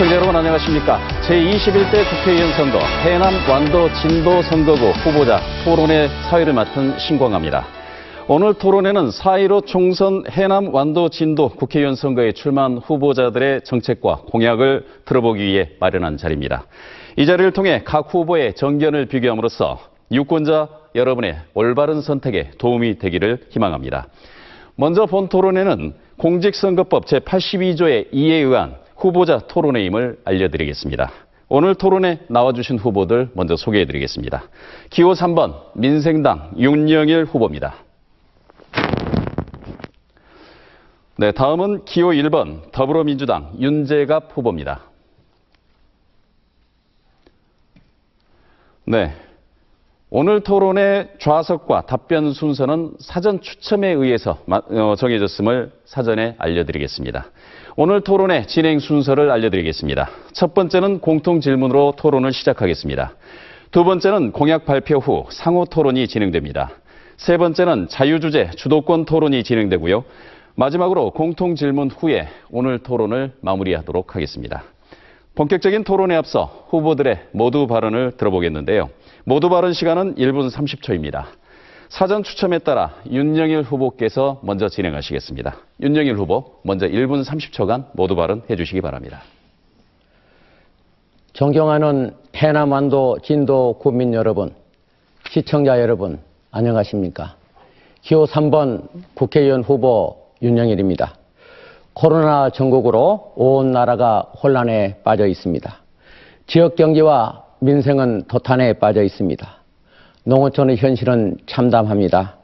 시청자 여러분 안녕하십니까. 제21대 국회의원 선거 해남 완도 진도 선거구 후보자 토론회 사회를 맡은 신광하입니다. 오늘 토론회는 4.15 총선 해남 완도 진도 국회의원 선거에 출마한 후보자들의 정책과 공약을 들어보기 위해 마련한 자리입니다. 이 자리를 통해 각 후보의 정견을 비교함으로써 유권자 여러분의 올바른 선택에 도움이 되기를 희망합니다. 먼저 본 토론회는 공직선거법 제82조의 2에 의한 후보자 토론회임을 알려드리겠습니다. 오늘 토론에 나와주신 후보들 먼저 소개해드리겠습니다. 기호 3번 민생당 윤영일 후보입니다. 네, 다음은 기호 1번 더불어민주당 윤재갑 후보입니다. 네, 오늘 토론의 좌석과 답변 순서는 사전 추첨에 의해서 정해졌음을 사전에 알려드리겠습니다. 오늘 토론의 진행 순서를 알려드리겠습니다. 첫 번째는 공통 질문으로 토론을 시작하겠습니다. 두 번째는 공약 발표 후 상호 토론이 진행됩니다. 세 번째는 자유주제 주도권 토론이 진행되고요. 마지막으로 공통 질문 후에 오늘 토론을 마무리하도록 하겠습니다. 본격적인 토론에 앞서 후보들의 모두 발언을 들어보겠는데요. 모두 발언 시간은 1분 30초입니다. 사전 추첨에 따라 윤영일 후보께서 먼저 진행하시겠습니다. 윤영일 후보, 먼저 1분 30초간 모두 발언해 주시기 바랍니다. 존경하는 해남 완도 진도 국민 여러분, 시청자 여러분, 안녕하십니까? 기호 3번 국회의원 후보 윤영일입니다. 코로나 전국으로 온 나라가 혼란에 빠져 있습니다. 지역 경제와 민생은 도탄에 빠져 있습니다. 농어촌의 현실은 참담합니다.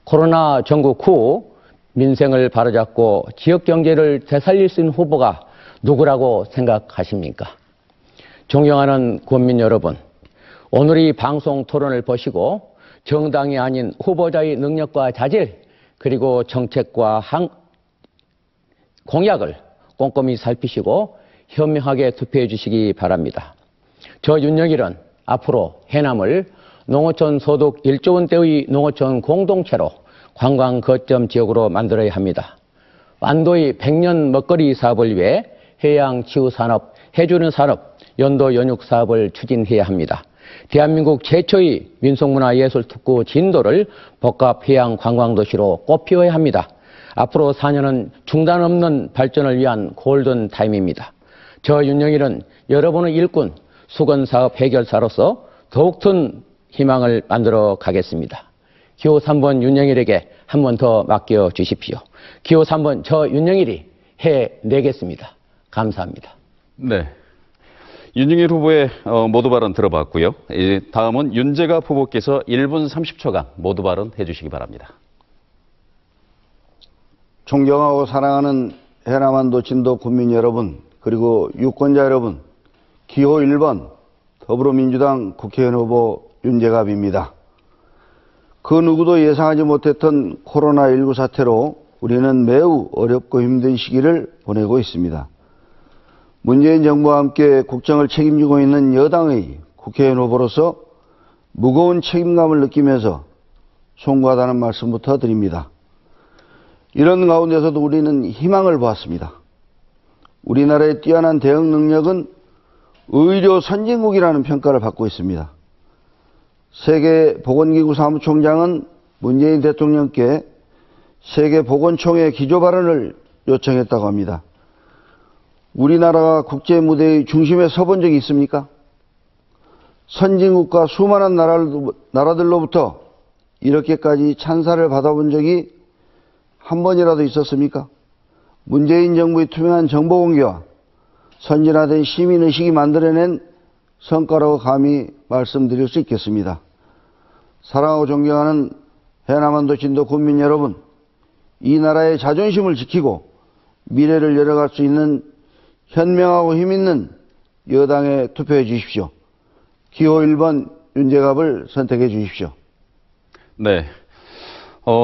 코로나 전국 후 민생을 바로잡고 지역 경제를 되살릴 수 있는 후보가 누구라고 생각하십니까? 존경하는 국민 여러분, 오늘 이 방송 토론을 보시고 정당이 아닌 후보자의 능력과 자질 그리고 정책과 공약을 꼼꼼히 살피시고 현명하게 투표해 주시기 바랍니다. 저 윤영일은 앞으로 해남을 농어촌 소득 1조 원대의 농어촌 공동체로 관광 거점 지역으로 만들어야 합니다. 완도의 100년 먹거리 사업을 위해 해양 치유 산업, 해주는 산업, 연도 연육 사업을 추진해야 합니다. 대한민국 최초의 민속문화예술특구 진도를 복합 해양 관광도시로 꼭 피워야 합니다. 앞으로 4년은 중단 없는 발전을 위한 골든 타임입니다. 저 윤영일은 여러분의 일꾼, 수건사업 해결사로서 더욱 큰 희망을 만들어 가겠습니다. 기호 3번 윤영일에게 한 번 더 맡겨 주십시오. 기호 3번 저 윤영일이 해내겠습니다. 감사합니다. 네, 윤영일 후보의 모두 발언 들어봤고요. 다음은 윤재갑 후보께서 1분 30초간 모두 발언 해주시기 바랍니다. 존경하고 사랑하는 해남 완도 진도 국민 여러분, 그리고 유권자 여러분, 기호 1번 더불어민주당 국회의원 후보 윤재갑입니다. 그 누구도 예상하지 못했던 코로나19 사태로 우리는 매우 어렵고 힘든 시기를 보내고 있습니다. 문재인 정부와 함께 국정을 책임지고 있는 여당의 국회의원 후보로서 무거운 책임감을 느끼면서 송구하다는 말씀부터 드립니다. 이런 가운데서도 우리는 희망을 보았습니다. 우리나라의 뛰어난 대응 능력은 의료 선진국이라는 평가를 받고 있습니다. 세계보건기구 사무총장은 문재인 대통령께 세계보건총회 기조 발언을 요청했다고 합니다. 우리나라가 국제 무대의 중심에 서본 적이 있습니까? 선진국과 수많은 나라들로부터 이렇게까지 찬사를 받아본 적이 한 번이라도 있었습니까? 문재인 정부의 투명한 정보 공개와 선진화된 시민의식이 만들어낸 성과라고 감히 말씀드릴 수 있겠습니다. 사랑하고 존경하는 해남 완도 진도 국민 여러분, 이 나라의 자존심을 지키고 미래를 열어갈 수 있는 현명하고 힘있는 여당에 투표해 주십시오. 기호 1번 윤재갑을 선택해 주십시오. 네,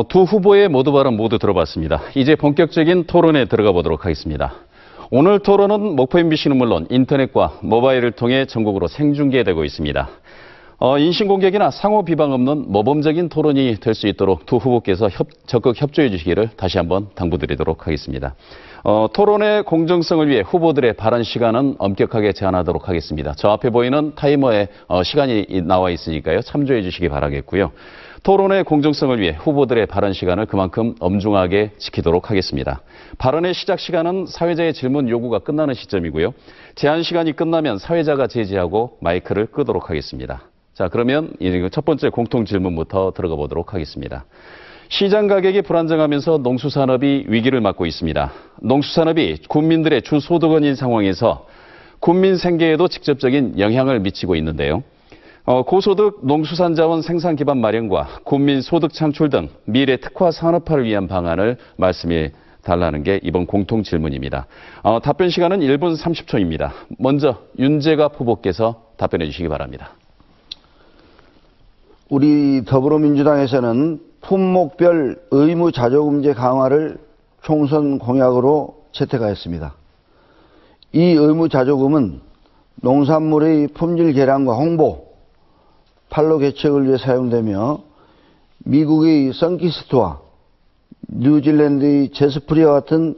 두 후보의 모두 발언 모두 들어봤습니다. 이제 본격적인 토론에 들어가 보도록 하겠습니다. 오늘 토론은 목포 MBC는 물론 인터넷과 모바일을 통해 전국으로 생중계되고 있습니다. 인신공격이나 상호 비방 없는 모범적인 토론이 될 수 있도록 두 후보께서 적극 협조해 주시기를 다시 한번 당부드리도록 하겠습니다. 토론의 공정성을 위해 후보들의 발언 시간은 엄격하게 제한하도록 하겠습니다. 저 앞에 보이는 타이머에 시간이 나와 있으니까요. 참조해 주시기 바라겠고요. 토론의 공정성을 위해 후보들의 발언 시간을 그만큼 엄중하게 지키도록 하겠습니다. 발언의 시작 시간은 사회자의 질문 요구가 끝나는 시점이고요. 제한 시간이 끝나면 사회자가 제지하고 마이크를 끄도록 하겠습니다. 자, 그러면 첫 번째 공통 질문부터 들어가 보도록 하겠습니다. 시장 가격이 불안정하면서 농수산업이 위기를 맞고 있습니다. 농수산업이 국민들의 주 소득원인 상황에서 국민 생계에도 직접적인 영향을 미치고 있는데요. 고소득 농수산자원 생산 기반 마련과 국민 소득 창출 등 미래 특화 산업화를 위한 방안을 말씀해 달라는 게 이번 공통 질문입니다. 답변 시간은 1분 30초입니다. 먼저 윤재갑 후보께서 답변해 주시기 바랍니다. 우리 더불어민주당에서는 품목별 의무 자조금제 강화를 총선 공약으로 채택하였습니다. 이 의무 자조금은 농산물의 품질 개량과 홍보, 판로 개척을 위해 사용되며 미국의 선키스트와 뉴질랜드의 제스프리와 같은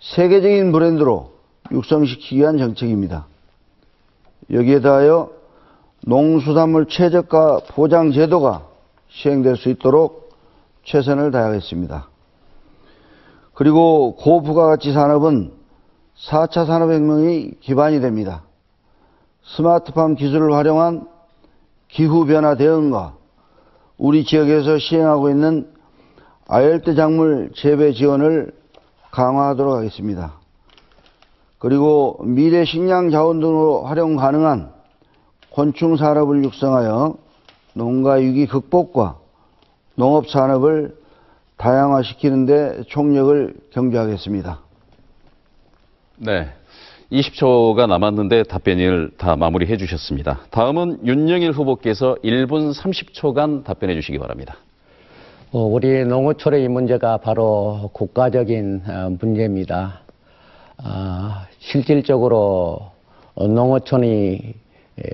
세계적인 브랜드로 육성시키기 위한 정책입니다. 여기에 더하여 농수산물 최저가 보장 제도가 시행될 수 있도록 최선을 다하겠습니다. 그리고 고부가가치 산업은 4차 산업혁명의 기반이 됩니다. 스마트팜 기술을 활용한 기후변화 대응과 우리 지역에서 시행하고 있는 아열대 작물 재배 지원을 강화하도록 하겠습니다. 그리고 미래 식량 자원 등으로 활용 가능한 곤충 산업을 육성하여 농가 위기 극복과 농업 산업을 다양화시키는 데 총력을 경주하겠습니다. 네. 20초가 남았는데 답변을 다 마무리해 주셨습니다. 다음은 윤영일 후보께서 1분 30초간 답변해 주시기 바랍니다. 우리 농어촌의 이 문제가 바로 국가적인 문제입니다. 실질적으로 농어촌이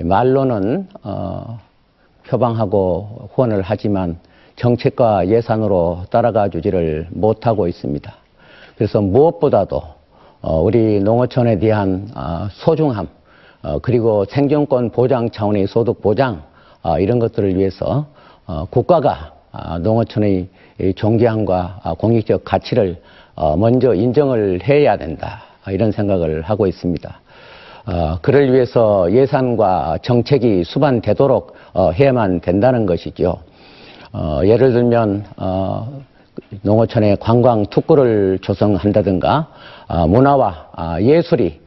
말로는 표방하고 후원을 하지만 정책과 예산으로 따라가 주지를 못하고 있습니다. 그래서 무엇보다도 우리 농어촌에 대한 소중함, 그리고 생존권 보장 차원의 소득 보장, 이런 것들을 위해서 국가가 농어촌의 존귀함과 공익적 가치를 먼저 인정을 해야 된다, 이런 생각을 하고 있습니다. 그를 위해서 예산과 정책이 수반되도록 해야만 된다는 것이죠. 예를 들면 농어촌에 관광 특구를 조성한다든가 문화와 예술이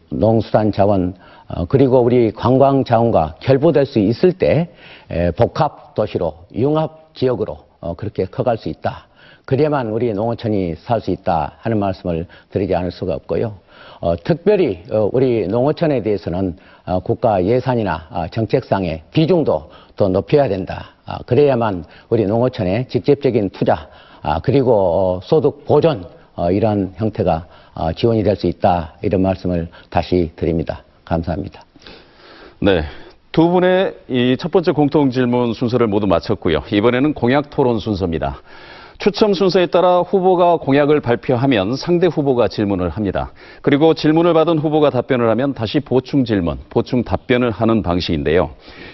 농수산 자원 그리고 우리 관광 자원과 결부될 수 있을 때 복합 도시로 융합 지역으로 그렇게 커갈 수 있다. 그래야만 우리 농어촌이 살 수 있다 하는 말씀을 드리지 않을 수가 없고요. 특별히 우리 농어촌에 대해서는 국가 예산이나 정책상의 비중도 더 높여야 된다. 그래야만 우리 농어촌의 직접적인 투자 그리고 소득 보존 이런 형태가 지원이 될 수 있다. 이런 말씀을 다시 드립니다. 감사합니다. 네. 두 분의 이 첫 번째 공통 질문 순서를 모두 마쳤고요. 이번에는 공약 토론 순서입니다. 추첨 순서에 따라 후보가 공약을 발표하면 상대 후보가 질문을 합니다. 그리고 질문을 받은 후보가 답변을 하면 다시 보충 질문, 보충 답변을 하는 방식인데요.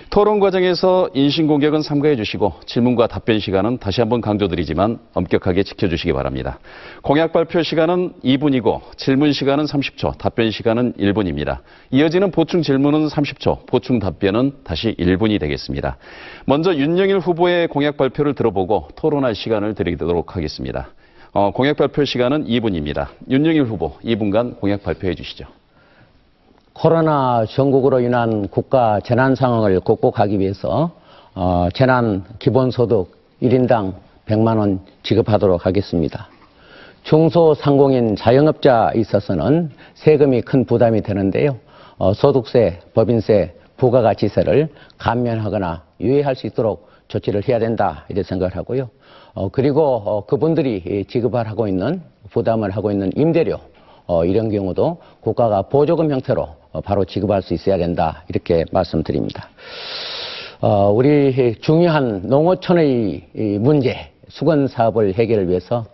토론 과정에서 인신공격은 삼가해 주시고 질문과 답변 시간은 다시 한번 강조드리지만 엄격하게 지켜주시기 바랍니다. 공약 발표 시간은 2분이고 질문 시간은 30초, 답변 시간은 1분입니다. 이어지는 보충 질문은 30초, 보충 답변은 다시 1분이 되겠습니다. 먼저 윤영일 후보의 공약 발표를 들어보고 토론할 시간을 드리도록 하겠습니다. 공약 발표 시간은 2분입니다. 윤영일 후보 2분간 공약 발표해 주시죠. 코로나 전국으로 인한 국가 재난 상황을 극복하기 위해서 재난 기본소득 1인당 100만 원 지급하도록 하겠습니다. 중소상공인 자영업자에 있어서는 세금이 큰 부담이 되는데요. 소득세, 법인세, 부가가치세를 감면하거나 유예할 수 있도록 조치를 해야 된다, 이렇게 생각을 하고요. 그리고 그분들이 지급을 하고 있는, 부담을 하고 있는 임대료, 이런 경우도 국가가 보조금 형태로 바로 지급할 수 있어야 된다, 이렇게 말씀드립니다. 우리 중요한 농어촌의 이 문제, 수건 사업을 해결을 위해서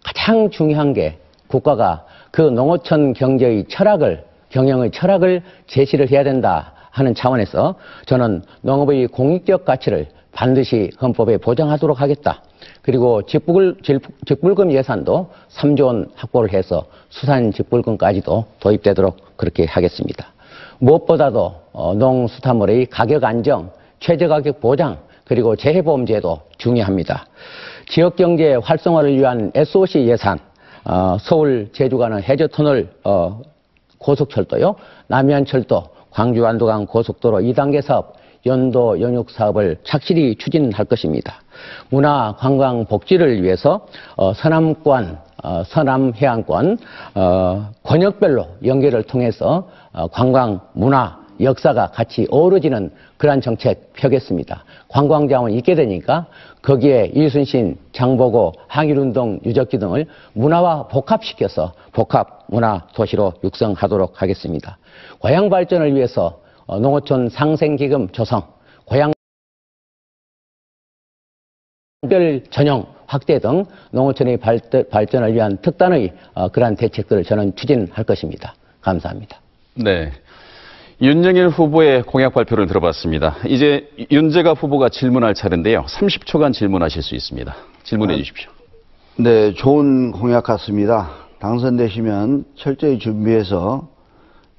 가장 중요한 게 국가가 그 농어촌 경제의 철학을, 경영의 철학을 제시를 해야 된다 하는 차원에서 저는 농업의 공익적 가치를 반드시 헌법에 보장하도록 하겠다. 그리고 직불금 예산도 3조 원 확보를 해서 수산 직불금까지도 도입되도록 그렇게 하겠습니다. 무엇보다도 농수산물의 가격 안정, 최저가격 보장, 그리고 재해보험제도 중요합니다. 지역경제 활성화를 위한 SOC 예산, 서울 제주 가는 해저터널 고속철도요, 남해안철도, 광주 안도강 고속도로 2단계 사업, 연도 연육 사업을 착실히 추진할 것입니다. 문화 관광 복지를 위해서 서남권, 서남해안권 권역별로 연계를 통해서 관광, 문화, 역사가 같이 어우러지는 그러한 정책 펴겠습니다. 관광자원이 있게 되니까 거기에 이순신, 장보고, 항일운동 유적지 등을 문화와 복합시켜서 복합 문화 도시로 육성하도록 하겠습니다. 고향 발전을 위해서 농어촌 상생기금 조성, 고향 별 전용 확대 등 농어촌의 발전을 위한 특단의 그러한 대책들을 저는 추진할 것입니다. 감사합니다. 네. 윤영일 후보의 공약 발표를 들어봤습니다. 이제 윤재갑 후보가 질문할 차례인데요. 30초간 질문하실 수 있습니다. 질문해 주십시오. 네, 좋은 공약 같습니다. 당선되시면 철저히 준비해서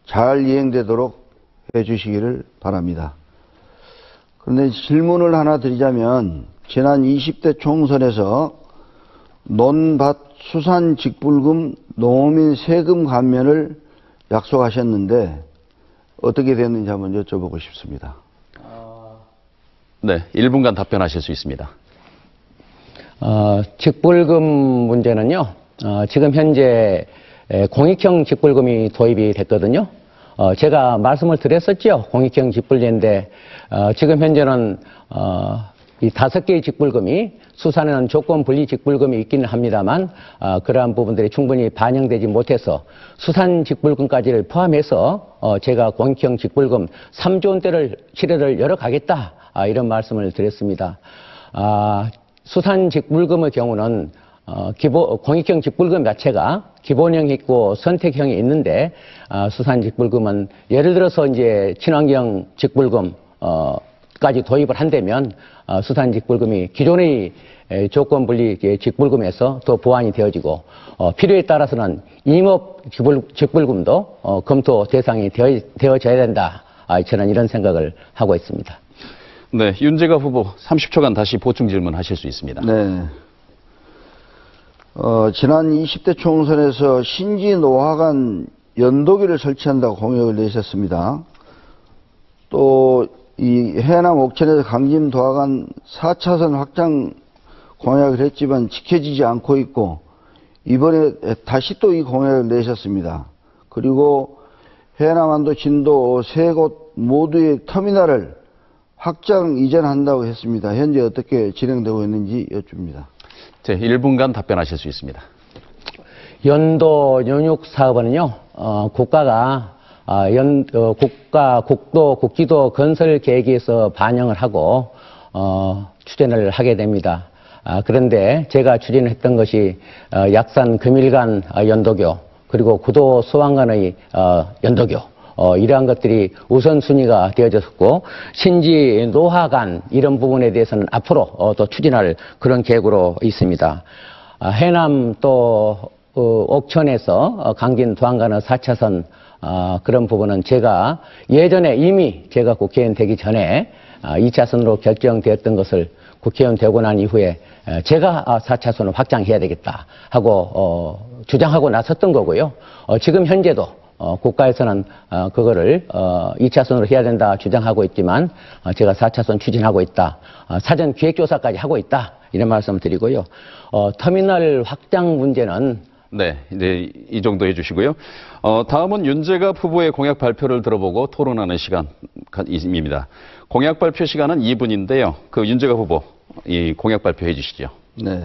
잘 이행되도록 해주시기를 바랍니다. 그런데 질문을 하나 드리자면 지난 20대 총선에서 논밭 수산 직불금 농어민 세금 감면을 약속하셨는데 어떻게 됐는지 한번 여쭤보고 싶습니다. 네, 1분간 답변하실 수 있습니다. 직불금 문제는요, 지금 현재 공익형 직불금이 도입이 됐거든요. 제가 말씀을 드렸었죠. 공익형 직불제인데 지금 현재는 이 5개의 직불금이 수산에는 조건 분리 직불금이 있기는 합니다만 그러한 부분들이 충분히 반영되지 못해서 수산 직불금까지를 포함해서 제가 공익형 직불금 3조 원대를 치료를 열어가겠다 이런 말씀을 드렸습니다. 수산 직불금의 경우는 공익형 직불금 자체가 기본형이 있고 선택형이 있는데 수산 직불금은 예를 들어서 이제 친환경 직불금 까지 도입을 한다면 수산 직불금이 기존의 조건 분리 직불금에서 더 보완이 되어지고 필요에 따라서는 임업 직불금도 검토 대상이 되어져야 된다. 저는 이런 생각을 하고 있습니다. 네, 윤재갑 후보 30초간 다시 보충 질문하실 수 있습니다. 네. 지난 20대 총선에서 신지 노화관 연도기를 설치한다고 공약을 내셨습니다. 또 이 해남 옥천에서 강진 도하관 4차선 확장 공약을 했지만 지켜지지 않고 있고 이번에 다시 또 이 공약을 내셨습니다. 그리고 해남안도 진도 3곳 모두의 터미널을 확장 이전한다고 했습니다. 현재 어떻게 진행되고 있는지 여쭙니다. 네, 1분간 답변하실 수 있습니다. 연도 연육 사업은요, 국가가 국도, 국지도 건설 계획에서 반영을 하고, 추진을 하게 됩니다. 그런데 제가 추진했던 것이, 약산 금일간 연도교, 그리고 구도 소왕간의 연도교, 이러한 것들이 우선순위가 되어졌고, 신지 노화간 이런 부분에 대해서는 앞으로 또 추진할 그런 계획으로 있습니다. 해남 또 옥천에서 강진 도항간의 4차선 그런 부분은 제가 예전에 이미 제가 국회의원 되기 전에 2차선으로 결정되었던 것을 국회의원 되고 난 이후에 제가 4차선을 확장해야 되겠다 하고 주장하고 나섰던 거고요. 지금 현재도 국가에서는 그거를 2차선으로 해야 된다 주장하고 있지만 제가 4차선 추진하고 있다. 사전 기획조사까지 하고 있다. 이런 말씀을 드리고요. 터미널 확장 문제는 네, 이제 이 정도 해주시고요. 다음은 윤재갑 후보의 공약 발표를 들어보고 토론하는 시간입니다. 공약 발표 시간은 2분인데요. 그 윤재갑 후보, 이 공약 발표해 주시죠. 네.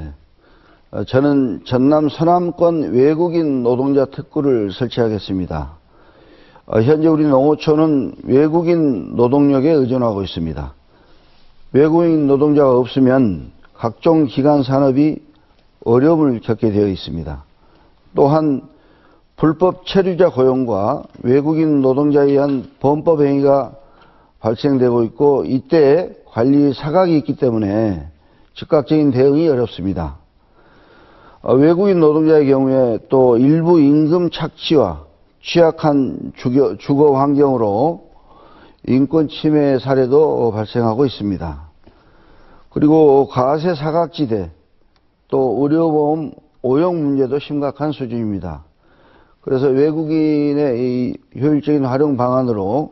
저는 전남 서남권 외국인 노동자 특구를 설치하겠습니다. 현재 우리 농어촌은 외국인 노동력에 의존하고 있습니다. 외국인 노동자가 없으면 각종 기간 산업이 어려움을 겪게 되어 있습니다. 또한 불법 체류자 고용과 외국인 노동자에 의한 범법 행위가 발생되고 있고 이때 관리 사각이 있기 때문에 즉각적인 대응이 어렵습니다. 외국인 노동자의 경우에 또 일부 임금 착취와 취약한 주거 환경으로 인권 침해 사례도 발생하고 있습니다. 그리고 과세 사각지대 또 의료보험 오용 문제도 심각한 수준입니다. 그래서 외국인의 이 효율적인 활용 방안으로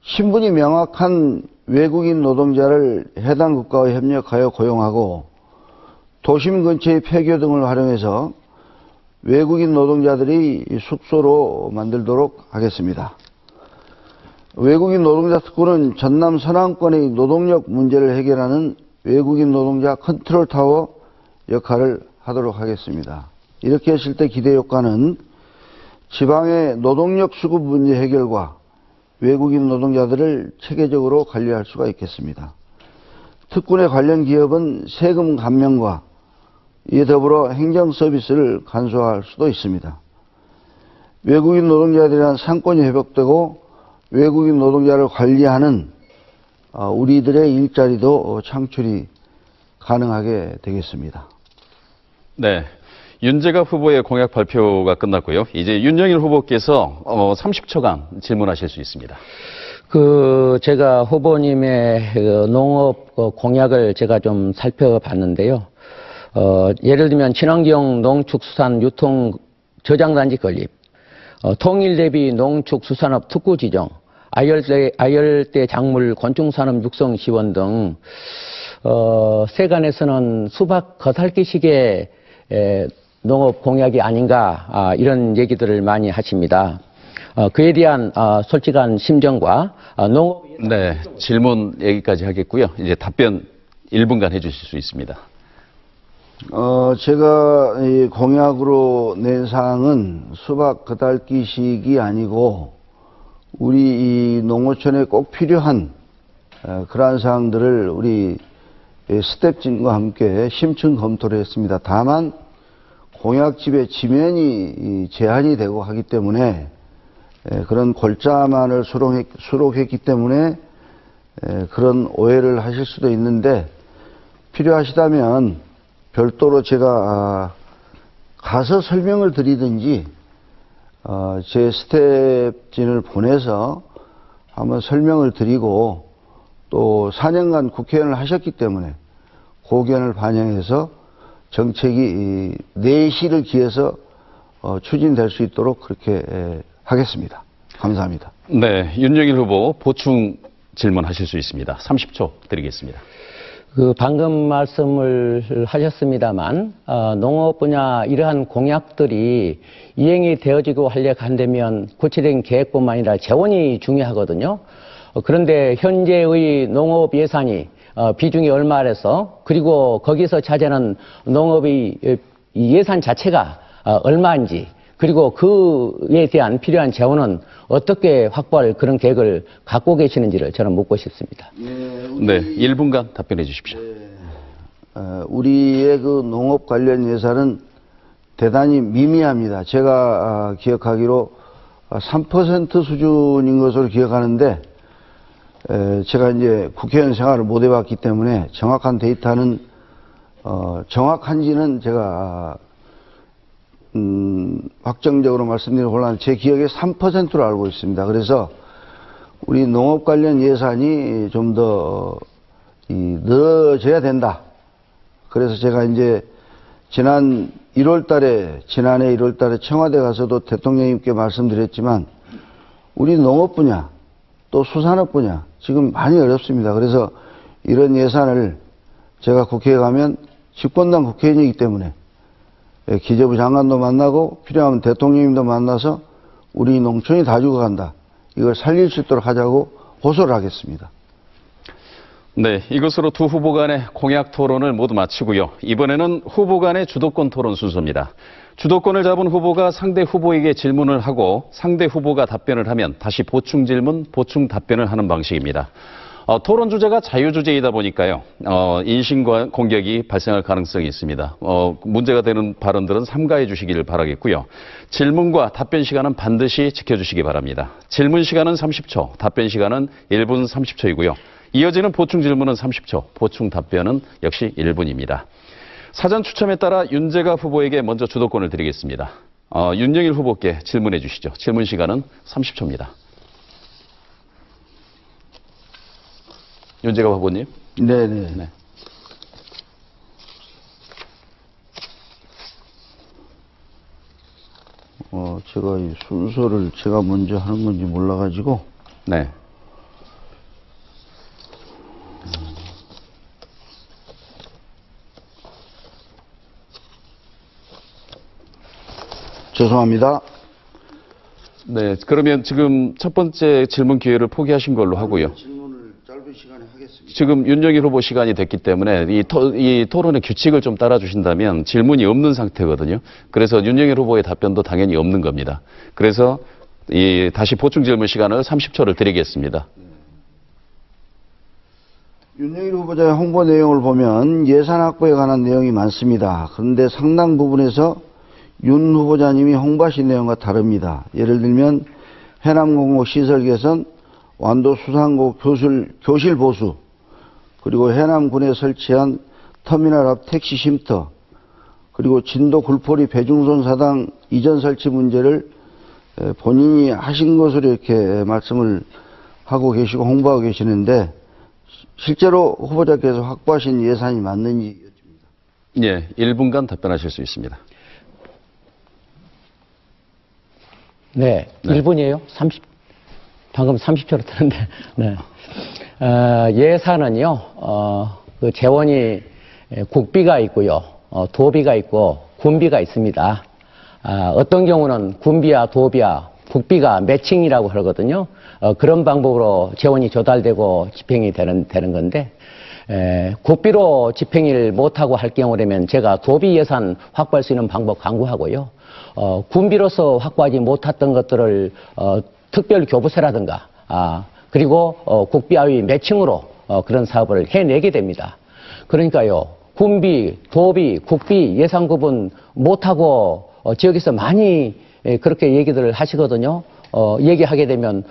신분이 명확한 외국인 노동자를 해당 국가와 협력하여 고용하고 도심 근처의 폐교 등을 활용해서 외국인 노동자들이 숙소로 만들도록 하겠습니다. 외국인 노동자 특구는 전남 서남권의 노동력 문제를 해결하는 외국인 노동자 컨트롤타워 역할을 하도록 하겠습니다. 이렇게 했을 때 기대 효과는 지방의 노동력 수급 문제 해결과 외국인 노동자들을 체계적으로 관리할 수가 있겠습니다. 특군의 관련 기업은 세금 감면과 이에 더불어 행정 서비스를 간소화할 수도 있습니다. 외국인 노동자에 대한 상권이 회복되고 외국인 노동자를 관리하는 우리들의 일자리도 창출이 가능하게 되겠습니다. 네. 윤재갑 후보의 공약 발표가 끝났고요. 이제 윤영일 후보께서 30초간 질문하실 수 있습니다. 제가 후보님의 농업 공약을 제가 좀 살펴봤는데요. 예를 들면 친환경 농축수산 유통 저장단지 건립, 통일 대비 농축수산업 특구 지정, 아열대 작물 곤충산업 육성 지원 등 세간에서는 수박 겉핥기식의 농업 공약이 아닌가 이런 얘기들을 많이 하십니다. 그에 대한 솔직한 심정과 농업 네, 질문 얘기까지 하겠고요. 이제 답변 1분간 해주실 수 있습니다. 제가 이 공약으로 낸 사항은 수박 겉핥기식이 아니고 우리 이 농어촌에 꼭 필요한 그러한 사항들을 우리 스텝진과 함께 심층 검토를 했습니다. 다만 공약집의 지면이 제한이 되고 하기 때문에 그런 골자만을 수록했기 때문에 그런 오해를 하실 수도 있는데 필요하시다면 별도로 제가 가서 설명을 드리든지 제 스텝진을 보내서 한번 설명을 드리고 또 4년간 국회의원을 하셨기 때문에 고견을 반영해서 정책이 내실을 기해서 추진될 수 있도록 그렇게 하겠습니다. 감사합니다. 네, 윤영일 후보 보충 질문하실 수 있습니다. 30초 드리겠습니다. 방금 말씀을 하셨습니다만 농업 분야 이러한 공약들이 이행이 되어지고 하려고 한다면 구체적인 계획뿐만 아니라 재원이 중요하거든요. 그런데 현재의 농업 예산이 비중이 얼마라서 그리고 거기서 차지하는 농업의 예산 자체가 얼마인지 그리고 그에 대한 필요한 재원은 어떻게 확보할 그런 계획을 갖고 계시는지를 저는 묻고 싶습니다. 네, 1분간 답변해 주십시오. 우리의 그 농업 관련 예산은 대단히 미미합니다. 제가 기억하기로 3% 수준인 것으로 기억하는데 제가 이제 국회의원 생활을 못 해봤기 때문에 정확한 데이터는 정확한지는 제가 확정적으로 말씀드리는 곤란. 제 기억에 3%로 알고 있습니다. 그래서 우리 농업 관련 예산이 좀 더 늘어져야 된다. 그래서 제가 이제 지난해 1월 달에 청와대 가서도 대통령님께 말씀드렸지만 우리 농업 분야 또 수산업 분야 지금 많이 어렵습니다. 그래서 이런 예산을 제가 국회에 가면 집권당 국회의원이기 때문에 기재부 장관도 만나고 필요하면 대통령님도 만나서 우리 농촌이 다 죽어간다. 이걸 살릴 수 있도록 하자고 호소를 하겠습니다. 네, 이것으로 두 후보 간의 공약 토론을 모두 마치고요. 이번에는 후보 간의 주도권 토론 순서입니다. 주도권을 잡은 후보가 상대 후보에게 질문을 하고 상대 후보가 답변을 하면 다시 보충 질문, 보충 답변을 하는 방식입니다. 토론 주제가 자유주제이다 보니까요. 인신 공격이 발생할 가능성이 있습니다. 문제가 되는 발언들은 삼가해 주시기를 바라겠고요. 질문과 답변 시간은 반드시 지켜주시기 바랍니다. 질문 시간은 30초, 답변 시간은 1분 30초이고요. 이어지는 보충 질문은 30초, 보충 답변은 역시 1분입니다. 사전 추첨에 따라 윤재갑 후보에게 먼저 주도권을 드리겠습니다. 윤영일 후보께 질문해 주시죠. 질문 시간은 30초입니다. 윤재갑 후보님. 네네. 네. 제가 이 순서를 제가 먼저 하는 건지 몰라가지고. 네. 죄송합니다. 네. 그러면 지금 첫 번째 질문 기회를 포기하신 걸로 하고요. 질문을 짧은 시간에 하겠습니다. 지금 윤영일 후보 시간이 됐기 때문에 이 토론의 규칙을 좀 따라주신다면 질문이 없는 상태거든요. 그래서 윤영일 후보의 답변도 당연히 없는 겁니다. 그래서 다시 보충 질문 시간을 30초를 드리겠습니다. 윤영일 후보자의 홍보 내용을 보면 예산 확보에 관한 내용이 많습니다. 그런데 상당 부분에서 윤 후보자님이 홍보하신 내용과 다릅니다. 예를 들면 해남공고 시설 개선, 완도 수산고 교실 보수, 그리고 해남군에 설치한 터미널 앞 택시 쉼터, 그리고 진도 굴포리 배중선 사당 이전 설치 문제를 본인이 하신 것으로 이렇게 말씀을 하고 계시고 홍보하고 계시는데, 실제로 후보자께서 확보하신 예산이 맞는지 여쭙니다. 예, 1분간 답변하실 수 있습니다. 네, 1분이에요. 방금 30초로 뜨는데. 네. 예산은요, 그 재원이 국비가 있고요, 도비가 있고 군비가 있습니다. 어떤 경우는 군비와 도비와 국비가 매칭이라고 하거든요. 그런 방법으로 재원이 조달되고 집행이 되는 건데, 국비로 집행을 못하고 할 경우라면 제가 도비 예산 확보할 수 있는 방법 강구하고요. 군비로서 확보하지 못했던 것들을 특별 교부세라든가 그리고 국비와의 매칭으로 그런 사업을 해내게 됩니다. 그러니까요, 군비, 도비, 국비 예산 구분 못하고 지역에서 많이 그렇게 얘기들을 하시거든요. 얘기하게 되면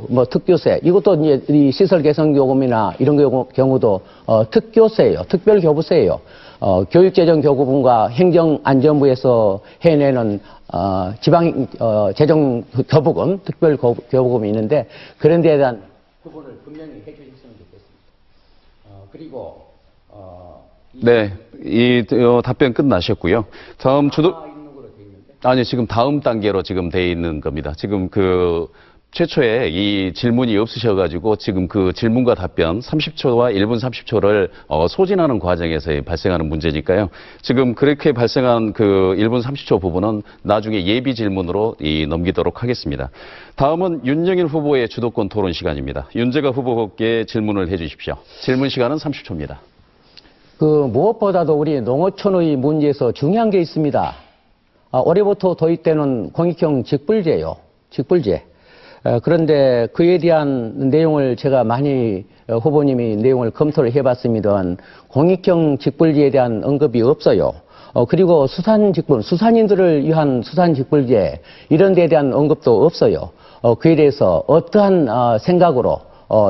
뭐 특교세, 이것도 이제 이 시설 개선 요금이나 이런 경우도 특교세예요. 특별 교부세예요. 교육재정교부분과 행정안전부에서 해내는 지방 재정 교부금, 특별 교부금이 있는데 그런 데에 대한 부분을 분명히 해주셨으면 좋겠습니다. 그리고 네, 답변 끝나셨고요. 다음 아니, 지금 다음 단계로 지금 돼 있는 겁니다. 지금 최초에 이 질문이 없으셔가지고 지금 그 질문과 답변 30초와 1분 30초를 소진하는 과정에서 발생하는 문제니까요. 지금 그렇게 발생한 그 1분 30초 부분은 나중에 예비 질문으로 넘기도록 하겠습니다. 다음은 윤영일 후보의 주도권 토론 시간입니다. 윤재갑 후보께 질문을 해 주십시오. 질문 시간은 30초입니다. 무엇보다도 우리 농어촌의 문제에서 중요한 게 있습니다. 올해부터 도입되는 공익형 직불제요. 직불제. 그런데 그에 대한 내용을 제가 많이 후보님이 내용을 검토를 해봤습니다만 공익형 직불제에 대한 언급이 없어요. 그리고 수산인들을 위한 수산직불제 이런 데에 대한 언급도 없어요. 그에 대해서 어떠한 생각으로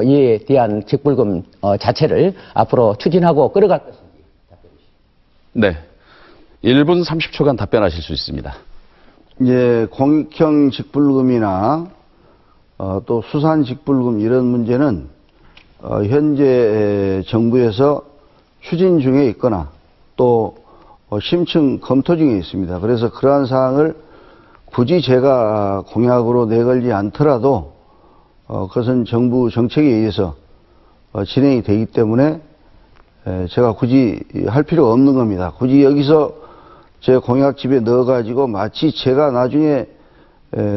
이에 대한 직불금 자체를 앞으로 추진하고 끌어갈 것인지 답변해 주시죠. 네. 1분 30초간 답변하실 수 있습니다. 예, 공익형 직불금이나 또 수산직불금 이런 문제는 현재 정부에서 추진 중에 있거나 또 심층 검토 중에 있습니다. 그래서 그러한 사항을 굳이 제가 공약으로 내걸지 않더라도 그것은 정부 정책에 의해서 진행이 되기 때문에 제가 굳이 할 필요가 없는 겁니다. 굳이 여기서 제 공약집에 넣어가지고 마치 제가 나중에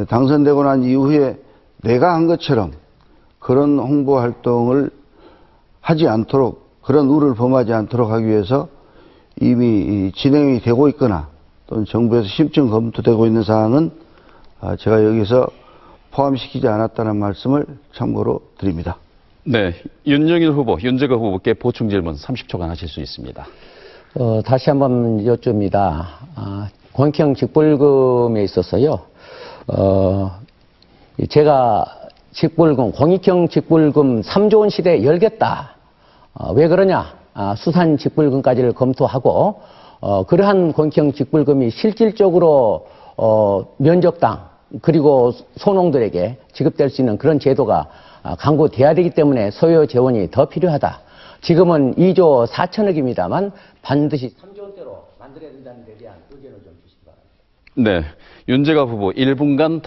당선되고 난 이후에 내가 한 것처럼 그런 홍보 활동을 하지 않도록, 그런 우를 범하지 않도록 하기 위해서 이미 진행이 되고 있거나 또는 정부에서 심층 검토되고 있는 사항은 제가 여기서 포함시키지 않았다는 말씀을 참고로 드립니다. 네, 윤영일 후보, 윤재가 후보께 보충 질문 30초간 하실 수 있습니다. 다시 한번 여쭙니다. 권익형 직불금에 있어서요, 제가 직불금, 공익형 직불금 3조 원 시대 열겠다. 왜 그러냐? 수산 직불금까지를 검토하고, 그러한 공익형 직불금이 실질적으로, 면적당, 그리고 소농들에게 지급될 수 있는 그런 제도가 강구돼야 되기 때문에 소요 재원이 더 필요하다. 지금은 2조 4천억입니다만 반드시 3조 원대로 만들어야 된다는 데 대한 의견을 좀 주시기 바랍니다. 네, 윤재가 후보 1분간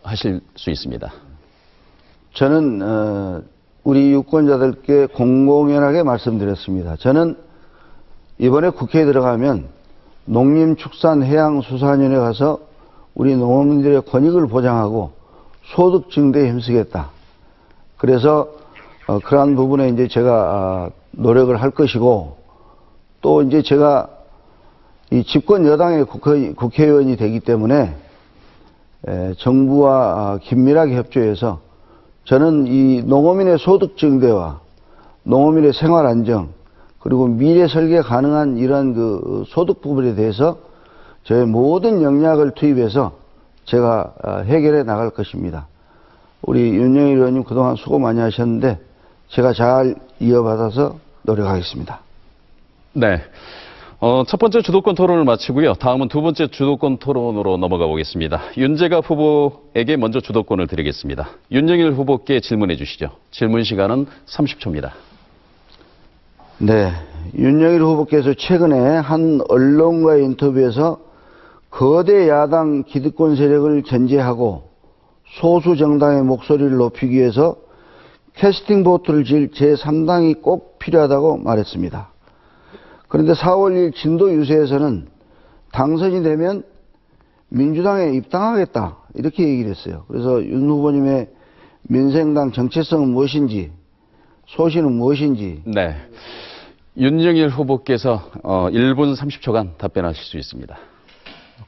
하실 수 있습니다. 저는 우리 유권자들께 공공연하게 말씀드렸습니다. 저는 이번에 국회에 들어가면 농림축산해양수산위원회에 가서 우리 농민들의 권익을 보장하고 소득 증대에 힘쓰겠다. 그래서 그러한 부분에 이제 제가 노력을 할 것이고, 또 이제 제가 이 집권 여당의 국회의원이 되기 때문에 정부와 긴밀하게 협조해서 저는 이 농어민의 소득 증대와 농어민의 생활 안정, 그리고 미래 설계 가능한 이런 그 소득 부분에 대해서 저의 모든 역량을 투입해서 제가 해결해 나갈 것입니다. 우리 윤영일 의원님 그동안 수고 많이 하셨는데 제가 잘 이어받아서 노력하겠습니다. 네. 첫 번째 주도권 토론을 마치고요. 다음은 두 번째 주도권 토론으로 넘어가 보겠습니다. 윤재갑 후보에게 먼저 주도권을 드리겠습니다. 윤영일 후보께 질문해 주시죠. 질문 시간은 30초입니다. 네. 윤영일 후보께서 최근에 한 언론과의 인터뷰에서 거대 야당 기득권 세력을 견제하고 소수 정당의 목소리를 높이기 위해서 캐스팅 보트를 질 제3당이 꼭 필요하다고 말했습니다. 그런데 4월 1일 진도 유세에서는 당선이 되면 민주당에 입당하겠다 이렇게 얘기를 했어요. 그래서 윤 후보님의 민생당 정체성은 무엇인지, 소신은 무엇인지. 네. 윤영일 후보께서 1분 30초간 답변하실 수 있습니다.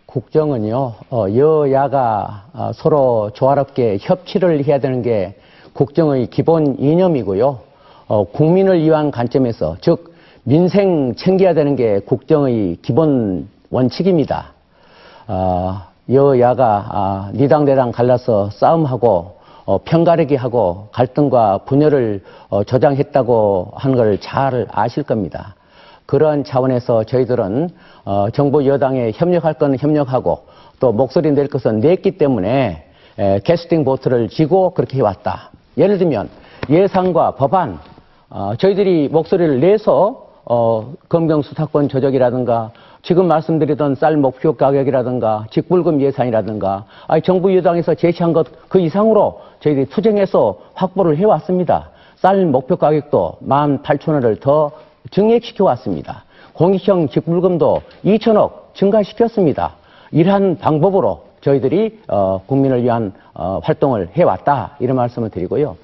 국정은요, 여야가 서로 조화롭게 협치를 해야 되는 게 국정의 기본 이념이고요. 국민을 위한 관점에서, 즉 민생 챙겨야 되는 게 국정의 기본 원칙입니다. 여야가 니당 내당 갈라서 싸움하고 편가르기 하고 갈등과 분열을 조장했다고 하는 걸 잘 아실 겁니다. 그러한 차원에서 저희들은 정부 여당에 협력할 건 협력하고 또 목소리 낼 것은 냈기 때문에 캐스팅 보트를 쥐고 그렇게 해왔다. 예를 들면 예산과 법안, 저희들이 목소리를 내서 검경수사권 조정이라든가 지금 말씀드리던 쌀 목표 가격이라든가 직불금 예산이라든가 정부 여당에서 제시한 것 그 이상으로 저희들이 투쟁해서 확보를 해왔습니다. 쌀 목표 가격도 18,000원을 더 증액시켜 왔습니다. 공익형 직불금도 2천억 증가시켰습니다. 이러한 방법으로 저희들이 국민을 위한 활동을 해왔다 이런 말씀을 드리고요.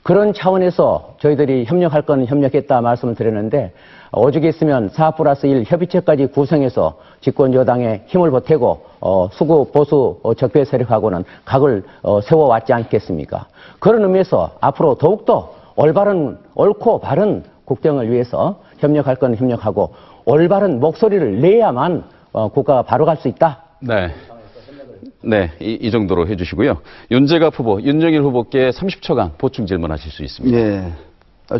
그런 차원에서 저희들이 협력할 건 협력했다 말씀을 드렸는데 오죽 있으면 4+1 협의체까지 구성해서 집권 여당에 힘을 보태고 수구 보수 적폐 세력하고는 각을 세워왔지 않겠습니까? 그런 의미에서 앞으로 더욱더 옳고 바른 국정을 위해서 협력할 건 협력하고 올바른 목소리를 내야만 국가가 바로 갈 수 있다. 네. 네, 이 정도로 해주시고요. 윤재갑 후보, 윤영일 후보께 30초간 보충 질문하실 수 있습니다. 네.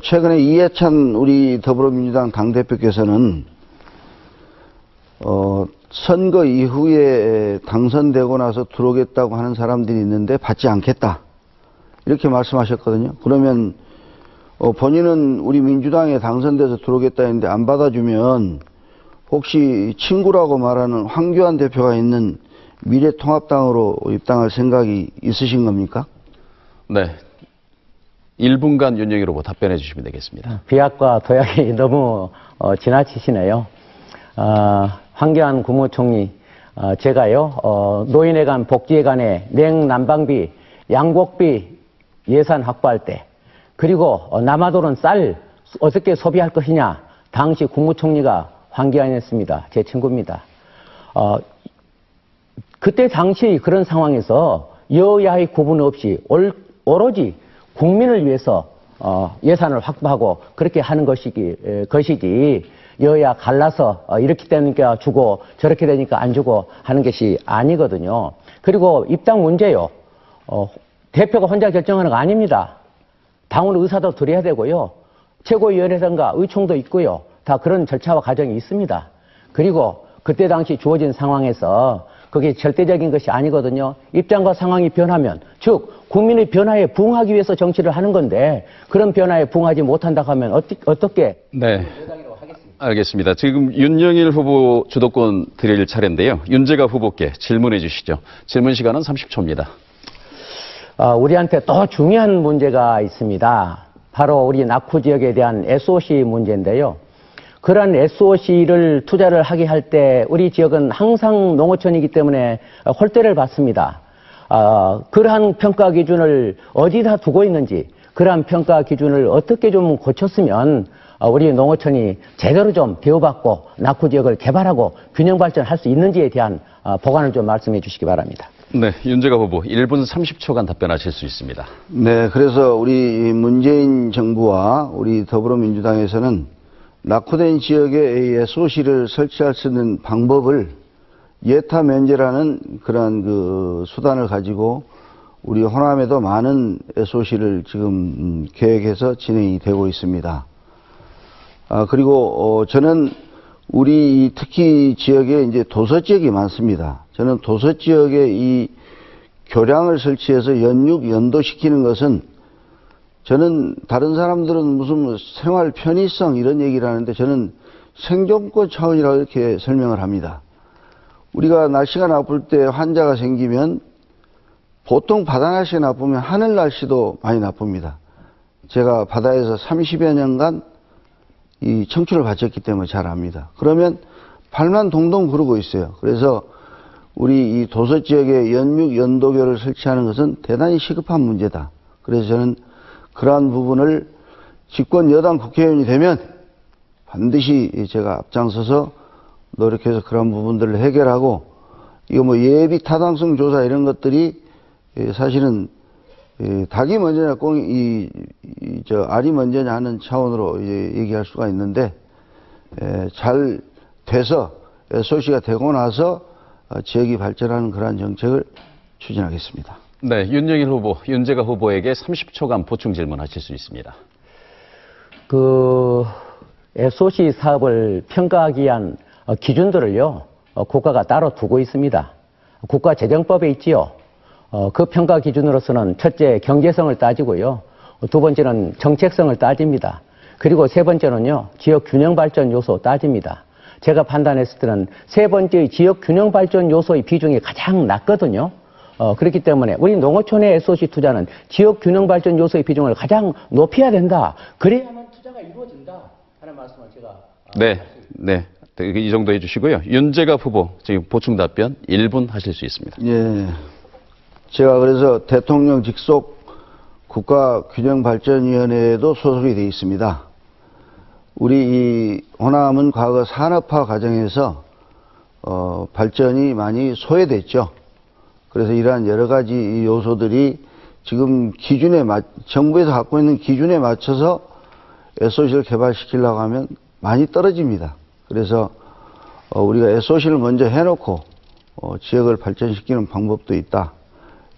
최근에 이해찬 우리 더불어민주당 당대표께서는 선거 이후에 당선되고 나서 들어오겠다고 하는 사람들이 있는데 받지 않겠다 이렇게 말씀하셨거든요. 그러면 본인은 우리 민주당에 당선돼서 들어오겠다 했는데 안 받아주면 혹시 친구라고 말하는 황교안 대표가 있는 미래통합당으로 입당할 생각이 있으신 겁니까? 네. 1분간 윤영일 후보 답변해 주시면 되겠습니다. 비약과 도약이 너무 지나치시네요. 황교안 국무총리, 제가요, 노인회 간 복지회 간에 냉난방비, 양곡비 예산 확보할 때, 그리고 남아도는 쌀 어떻게 소비할 것이냐, 당시 국무총리가 황교안이었습니다. 제 친구입니다. 그때 당시 그런 상황에서 여야의 구분 없이 오로지 국민을 위해서 예산을 확보하고 그렇게 하는 것이지 여야 갈라서 이렇게 되니까 주고 저렇게 되니까 안 주고 하는 것이 아니거든요. 그리고 입당 문제요. 대표가 혼자 결정하는 거 아닙니다. 당원 의사도 드려야 되고요. 최고위원회든가 의총도 있고요. 다 그런 절차와 과정이 있습니다. 그리고 그때 당시 주어진 상황에서 그게 절대적인 것이 아니거든요. 입장과 상황이 변하면, 즉 국민의 변화에 부응하기 위해서 정치를 하는 건데 그런 변화에 부응하지 못한다고 하면 어떻게? 네. 알겠습니다. 지금 윤영일 후보 주도권 드릴 차례인데요. 윤재가 후보께 질문해 주시죠. 질문 시간은 30초입니다. 우리한테 또 중요한 문제가 있습니다. 바로 우리 낙후 지역에 대한 SOC 문제인데요. 그러한 SOC를 투자를 하게 할 때 우리 지역은 항상 농어촌이기 때문에 홀대를 받습니다. 그러한 평가 기준을 어디다 두고 있는지, 그러한 평가 기준을 어떻게 좀 고쳤으면 우리 농어촌이 제대로 좀 대우받고 낙후 지역을 개발하고 균형 발전할 수 있는지에 대한 보관을 좀 말씀해 주시기 바랍니다. 네, 윤재가 후보 1분 30초간 답변하실 수 있습니다. 네, 그래서 우리 문재인 정부와 우리 더불어민주당에서는 낙후된 지역에 SOC를 설치할 수 있는 방법을 예타 면제라는 그러한 그 수단을 가지고 우리 호남에도 많은 SOC를 지금 계획해서 진행이 되고 있습니다. 그리고 저는 우리 특히 지역에 이제 도서 지역이 많습니다. 저는 도서 지역에 이 교량을 설치해서 연도시키는 것은, 저는 다른 사람들은 무슨 생활 편의성 이런 얘기를 하는데 저는 생존권 차원이라고 이렇게 설명을 합니다. 우리가 날씨가 나쁠 때 환자가 생기면 보통 바다 날씨가 나쁘면 하늘 날씨도 많이 나쁩니다. 제가 바다에서 30여 년간 이 청춘을 바쳤기 때문에 잘 압니다. 그러면 발만 동동 구르고 있어요. 그래서 우리 이 도서 지역에 연도교를 설치하는 것은 대단히 시급한 문제다. 그래서 저는 그러한 부분을 집권 여당 국회의원이 되면 반드시 제가 앞장서서 노력해서 그런 부분들을 해결하고, 이거 뭐 예비 타당성 조사 이런 것들이 사실은 닭이 먼저냐 알이 먼저냐 하는 차원으로 얘기할 수가 있는데, 잘 돼서 SOC가 되고 나서 지역이 발전하는 그러한 정책을 추진하겠습니다. 네, 윤영일 후보, 윤재가 후보에게 30초간 보충 질문하실 수 있습니다. SOC 사업을 평가하기 위한 기준들을요, 국가가 따로 두고 있습니다. 국가재정법에 있지요. 그 평가 기준으로서는 첫째, 경제성을 따지고요. 두 번째는 정책성을 따집니다. 그리고 세 번째는요, 지역 균형 발전 요소 따집니다. 제가 판단했을 때는 세 번째의 지역 균형 발전 요소의 비중이 가장 낮거든요. 그렇기 때문에 우리 농어촌의 SOC 투자는 지역 균형 발전 요소의 비중을 가장 높여야 된다. 그래야만 투자가 이루어진다 하는 말씀을 제가 네. 이 정도 해주시고요. 윤재가 후보 지금 보충 답변 1분 하실 수 있습니다. 예. 제가 그래서 대통령 직속 국가균형발전위원회에도 소속이 되어 있습니다. 우리 이 호남은 과거 산업화 과정에서 발전이 많이 소외됐죠. 그래서 이러한 여러 가지 요소들이 지금 정부에서 갖고 있는 기준에 맞춰서 SOC를 개발시키려고 하면 많이 떨어집니다. 그래서 우리가 SOC를 먼저 해놓고 지역을 발전시키는 방법도 있다.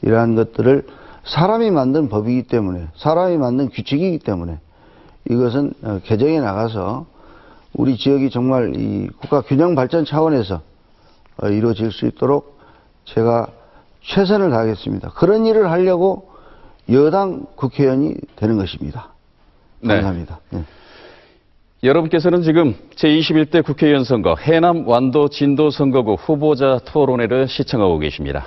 이러한 것들을 사람이 만든 법이기 때문에, 사람이 만든 규칙이기 때문에 이것은 개정에 나가서 우리 지역이 정말 이 국가 균형 발전 차원에서 이루어질 수 있도록 제가 최선을 다하겠습니다. 그런 일을 하려고 여당 국회의원이 되는 것입니다. 감사합니다. 네. 여러분께서는 지금 제21대 국회의원 선거 해남 완도 진도 선거구 후보자 토론회를 시청하고 계십니다.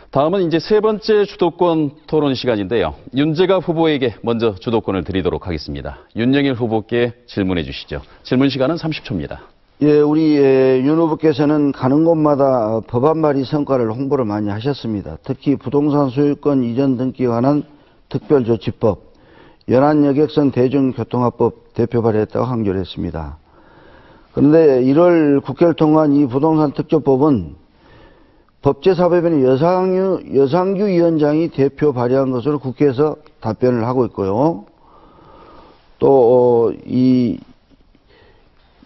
다음은 이제 세 번째 주도권 토론 시간인데요. 윤재가 후보에게 먼저 주도권을 드리도록 하겠습니다. 윤영일 후보께 질문해 주시죠. 질문 시간은 30초입니다. 예, 우리 윤 후보께서는 가는 곳마다 법안 발의 성과를 홍보를 많이 하셨습니다. 특히 부동산 소유권 이전 등기에 관한 특별조치법, 연안여객선 대중교통화법 대표 발의했다고 항조했습니다. 그런데 1월 국회를 통한 이 부동산 특조법은 법제사법위원회 여상규 위원장이 대표 발의한 것으로 국회에서 답변을 하고 있고요. 또, 이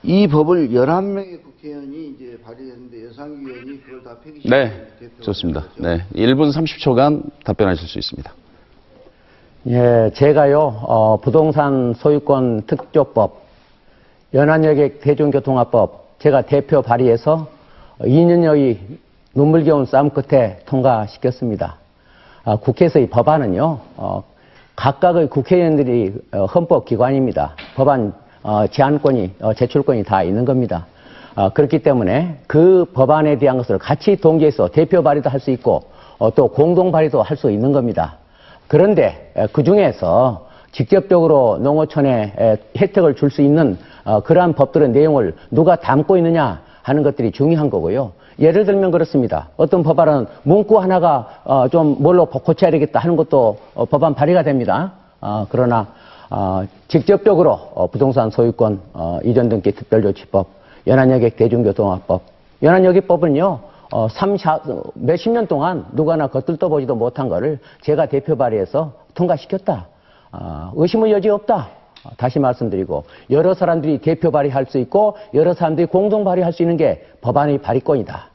법을 11명의 국회의원이 이제 발의했는데 여상규 의원이 그걸 다 폐기시키고. 네, 좋습니다. 네, 1분 30초간 답변하실 수 있습니다. 예, 제가요, 부동산 소유권 특조법, 연안여객 대중교통화법, 제가 대표 발의해서 2년여의 눈물겨운 싸움 끝에 통과시켰습니다. 국회에서 이 법안은요, 각각의 국회의원들이 헌법기관입니다. 법안 제안권이, 제출권이 다 있는 겁니다. 그렇기 때문에 그 법안에 대한 것을 같이 동기해서 대표 발의도 할 수 있고 또 공동 발의도 할 수 있는 겁니다. 그런데 그 중에서 직접적으로 농어촌에 혜택을 줄 수 있는 그러한 법들의 내용을 누가 담고 있느냐 하는 것들이 중요한 거고요. 예를 들면 그렇습니다. 어떤 법안은 문구 하나가 좀 뭘로 고쳐야 되겠다 하는 것도 법안 발의가 됩니다. 그러나 직접적으로 부동산 소유권 이전 등기 특별조치법, 연안여객 대중교통화법, 연안여객법은요, 몇십 년 동안 누구나 겉들떠 보지도 못한 거를 제가 대표 발의해서 통과시켰다. 의심의 여지 없다. 다시 말씀드리고, 여러 사람들이 대표 발의할 수 있고, 여러 사람들이 공동 발의할 수 있는 게 법안의 발의권이다.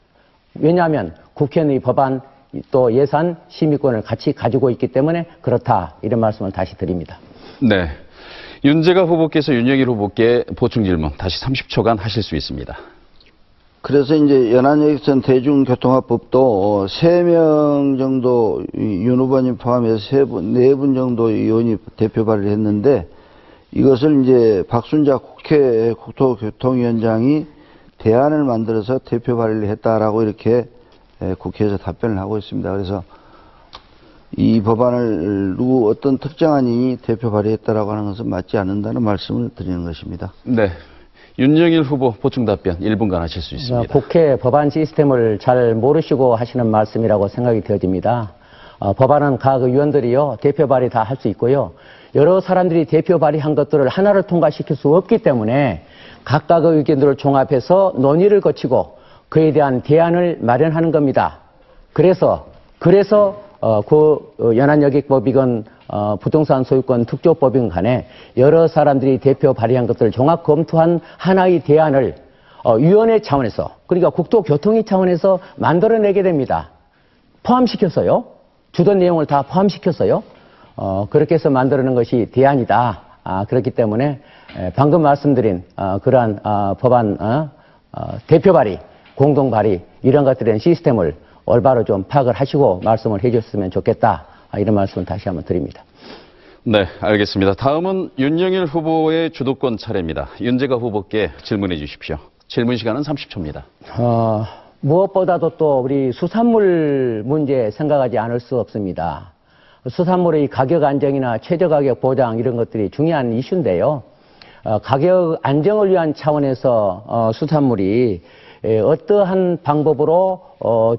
왜냐하면 국회의원의 법안 또 예산 심의권을 같이 가지고 있기 때문에 그렇다. 이런 말씀을 다시 드립니다. 네. 윤재가 후보께서 윤영일 후보께 보충 질문 다시 30초간 하실 수 있습니다. 그래서 이제 연안여객선 대중교통화법도 3명 정도, 윤 후보님 포함해서 4분 정도 의원이 대표 발의를 했는데, 이것을 이제 박순자 국회 국토교통위원장이 대안을 만들어서 대표 발의를 했다라고 이렇게 국회에서 답변을 하고 있습니다. 그래서 이 법안을 어떤 특정한 인이 대표 발의했다라고 하는 것은 맞지 않는다는 말씀을 드리는 것입니다. 네. 윤영일 후보 보충 답변 1분간 하실 수 있습니다. 국회 법안 시스템을 잘 모르시고 하시는 말씀이라고 생각이 되어집니다. 법안은 각 의원들이요, 대표 발의 다 할 수 있고요. 여러 사람들이 대표 발의한 것들을 하나를 통과시킬 수 없기 때문에 각각의 의견들을 종합해서 논의를 거치고 그에 대한 대안을 마련하는 겁니다. 그래서 연안여객법이건 부동산 소유권 특조법이건 간에 여러 사람들이 대표 발의한 것들을 종합 검토한 하나의 대안을 위원회 차원에서, 그러니까 국토교통위 차원에서 만들어내게 됩니다. 포함시켰어요. 주던 내용을 다 포함시켰어요. 그렇게 해서 만들어낸 것이 대안이다. 그렇기 때문에 방금 말씀드린 그러한 법안 대표 발의, 공동 발의 이런 것들에 대한 시스템을 올바로 좀 파악을 하시고 말씀을 해주셨으면 좋겠다. 이런 말씀을 다시 한번 드립니다. 네, 알겠습니다. 다음은 윤영일 후보의 주도권 차례입니다. 윤재가 후보께 질문해 주십시오. 질문 시간은 30초입니다. 무엇보다도 또 우리 수산물 문제 생각하지 않을 수 없습니다. 수산물의 가격 안정이나 최저 가격 보장 이런 것들이 중요한 이슈인데요. 가격 안정을 위한 차원에서 수산물이 어떠한 방법으로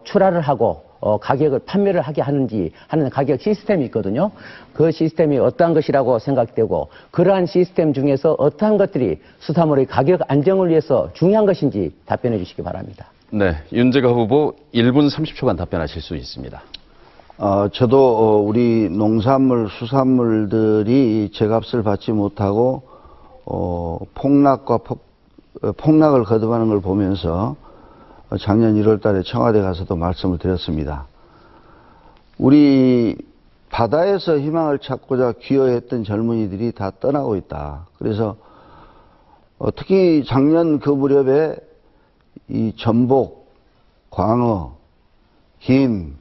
출하를 하고 가격을 판매를 하게 하는지 하는 가격 시스템이 있거든요. 그 시스템이 어떠한 것이라고 생각되고 그러한 시스템 중에서 어떠한 것들이 수산물의 가격 안정을 위해서 중요한 것인지 답변해 주시기 바랍니다. 네, 윤재가 후보 1분 30초간 답변하실 수 있습니다. 저도 우리 농산물, 수산물들이 제값을 받지 못하고 폭락을 거듭하는 걸 보면서 작년 1월 달에 청와대 가서도 말씀을 드렸습니다. 우리 바다에서 희망을 찾고자 귀화했던 젊은이들이 다 떠나고 있다. 그래서 특히 작년 그 무렵에 이 전복, 광어, 김,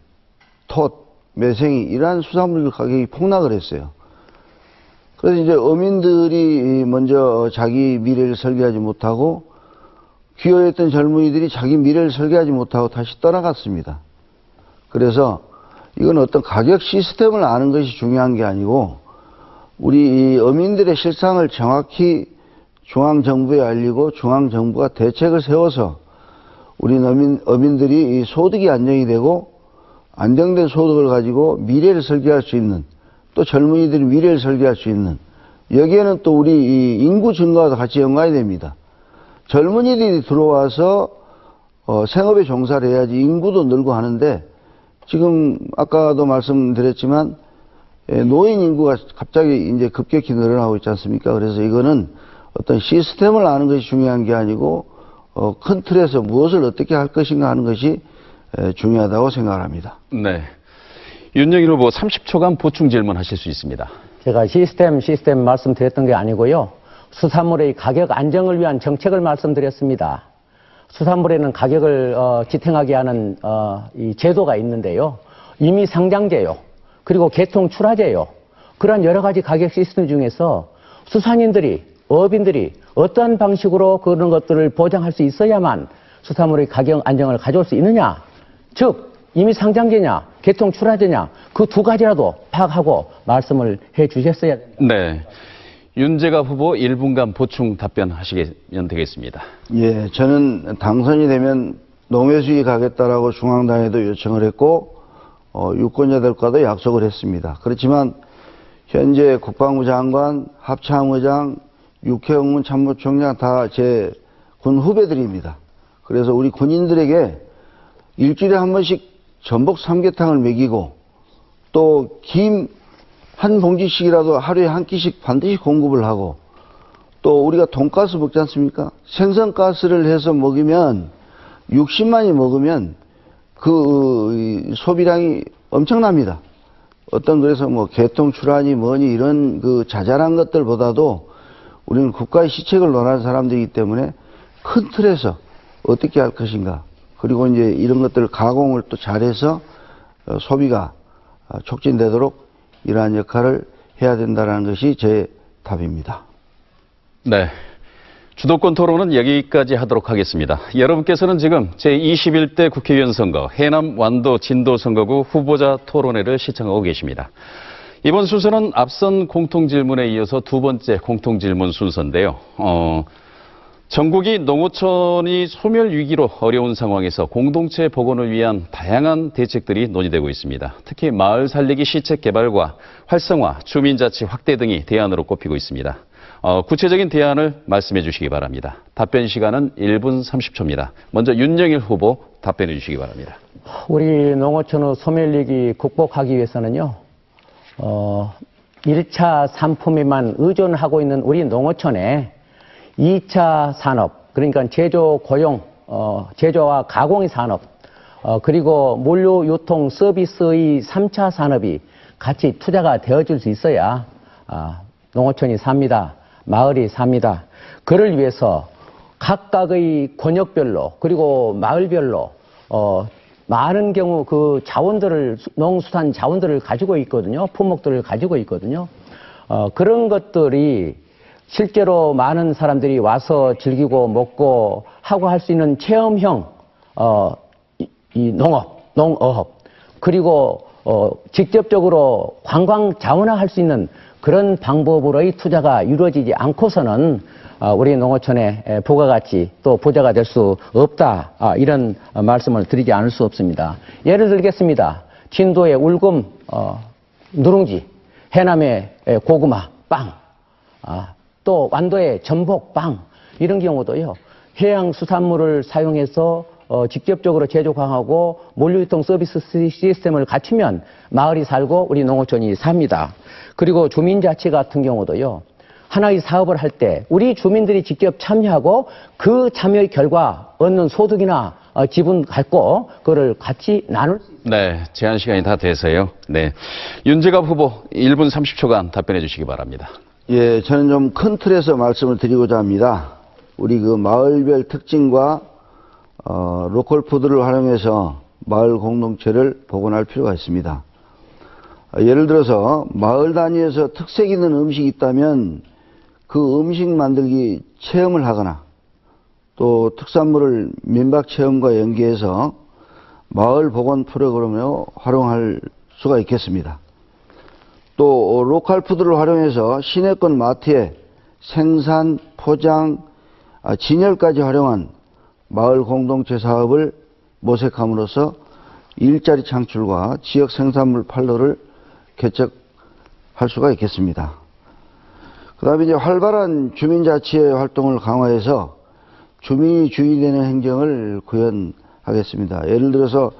톳, 매생이 이러한 수산물 가격이 폭락을 했어요. 그래서 이제 어민들이 먼저 자기 미래를 설계하지 못하고 귀화했던 젊은이들이 자기 미래를 설계하지 못하고 다시 떠나갔습니다. 그래서 이건 어떤 가격 시스템을 아는 것이 중요한 게 아니고 우리 어민들의 실상을 정확히 중앙정부에 알리고 중앙정부가 대책을 세워서 우리 어민들이 소득이 안정이 되고 안정된 소득을 가지고 미래를 설계할 수 있는, 또 젊은이들이 미래를 설계할 수 있는, 여기에는 또 우리 인구 증가와도 같이 연관이 됩니다. 젊은이들이 들어와서 생업에 종사를 해야지 인구도 늘고 하는데 지금 아까도 말씀드렸지만 노인 인구가 갑자기 이제 급격히 늘어나고 있지 않습니까? 그래서 이거는 어떤 시스템을 아는 것이 중요한 게 아니고 큰 틀에서 무엇을 어떻게 할 것인가 하는 것이 중요하다고 생각합니다. 네. 윤영일 후보 30초간 보충 질문하실 수 있습니다. 제가 시스템 말씀드렸던 게 아니고요. 수산물의 가격 안정을 위한 정책을 말씀드렸습니다. 수산물에는 가격을 지탱하게 하는 이 제도가 있는데요. 이미 상장제요. 그리고 개통 출하제요. 그런 여러 가지 가격 시스템 중에서 수산인들이, 어업인들이 어떠한 방식으로 그런 것들을 보장할 수 있어야만 수산물의 가격 안정을 가져올 수 있느냐. 즉 이미 상장제냐, 개통 출하제냐, 그 두 가지라도 파악하고 말씀을 해 주셨어야 됩니다. 네. 윤재갑 후보 1분간 보충 답변하시면 되겠습니다. 예, 저는 당선이 되면 농해수위 가겠다라고 중앙당에도 요청을 했고, 유권자들과도 약속을 했습니다. 그렇지만 현재 국방부 장관, 합참의장, 육해공무 참모총장 다 제 군 후배들입니다. 그래서 우리 군인들에게 일주일에 한 번씩 전복 삼계탕을 먹이고 또 김 한 봉지씩이라도 하루에 한 끼씩 반드시 공급을 하고 또 우리가 돈가스 먹지 않습니까? 생선가스를 해서 먹으면 60만이 먹으면 그 소비량이 엄청납니다. 어떤 그래서 뭐 개통 출하니 뭐니 이런 그 자잘한 것들보다도 우리는 국가의 시책을 논하는 사람들이기 때문에 큰 틀에서 어떻게 할 것인가 그리고 이제 이런 것들을 가공을 또 잘해서 소비가 촉진되도록 이러한 역할을 해야 된다는 것이 제 답입니다. 네. 주도권 토론은 여기까지 하도록 하겠습니다. 여러분께서는 지금 제21대 국회의원 선거 해남 완도 진도 선거구 후보자 토론회를 시청하고 계십니다. 이번 순서는 앞선 공통질문에 이어서 두 번째 공통질문 순서인데요. 전국이 농어촌이 소멸 위기로 어려운 상황에서 공동체 복원을 위한 다양한 대책들이 논의되고 있습니다. 특히 마을 살리기 시책 개발과 활성화, 주민자치 확대 등이 대안으로 꼽히고 있습니다. 구체적인 대안을 말씀해 주시기 바랍니다. 답변 시간은 1분 30초입니다. 먼저 윤영일 후보 답변해 주시기 바랍니다. 우리 농어촌의 소멸위기 극복하기 위해서는요. 1차 산품에만 의존하고 있는 우리 농어촌에 2차 산업, 그러니까 제조 고용, 제조와 가공의 산업, 그리고 물류 유통 서비스의 3차 산업이 같이 투자가 되어줄 수 있어야 농어촌이 삽니다. 마을이 삽니다. 그를 위해서 각각의 권역별로 그리고 마을별로 많은 경우 그 자원들을 농수산 자원들을 가지고 있거든요. 품목들을 가지고 있거든요. 그런 것들이 실제로 많은 사람들이 와서 즐기고 먹고 하고 할 수 있는 체험형 이 농어업 그리고 직접적으로 관광 자원화할 수 있는 그런 방법으로의 투자가 이루어지지 않고서는 우리 농어촌의 부가가치 또 부자가 될 수 없다 이런 말씀을 드리지 않을 수 없습니다. 예를 들겠습니다. 진도의 울금 누룽지, 해남의 고구마 빵, 또 완도의 전복 빵 이런 경우도요. 해양 수산물을 사용해서 직접적으로 제조 강하고 물류유통 서비스 시스템을 갖추면 마을이 살고 우리 농어촌이 삽니다. 그리고 주민자치 같은 경우도요. 하나의 사업을 할 때 우리 주민들이 직접 참여하고 그 참여의 결과 얻는 소득이나 지분 갖고 그거를 같이 나눌 수 있습니다. 네, 제한 시간이 다 돼서요. 네, 윤재갑 후보 1분 30초간 답변해 주시기 바랍니다. 예, 저는 좀 큰 틀에서 말씀을 드리고자 합니다. 우리 그 마을별 특징과 로컬 푸드를 활용해서 마을 공동체를 복원할 필요가 있습니다. 예를 들어서 마을 단위에서 특색 있는 음식이 있다면 그 음식 만들기 체험을 하거나 또 특산물을 민박 체험과 연계해서 마을 복원 프로그램으로 활용할 수가 있겠습니다. 또 로컬 푸드를 활용해서 시내권 마트에 생산, 포장, 진열까지 활용한 마을 공동체 사업을 모색함으로써 일자리 창출과 지역 생산물 판로를 개척할 수가 있겠습니다. 그 다음에 이제 활발한 주민자치의 활동을 강화해서 주민이 주인되는 행정을 구현하겠습니다. 예를 들어서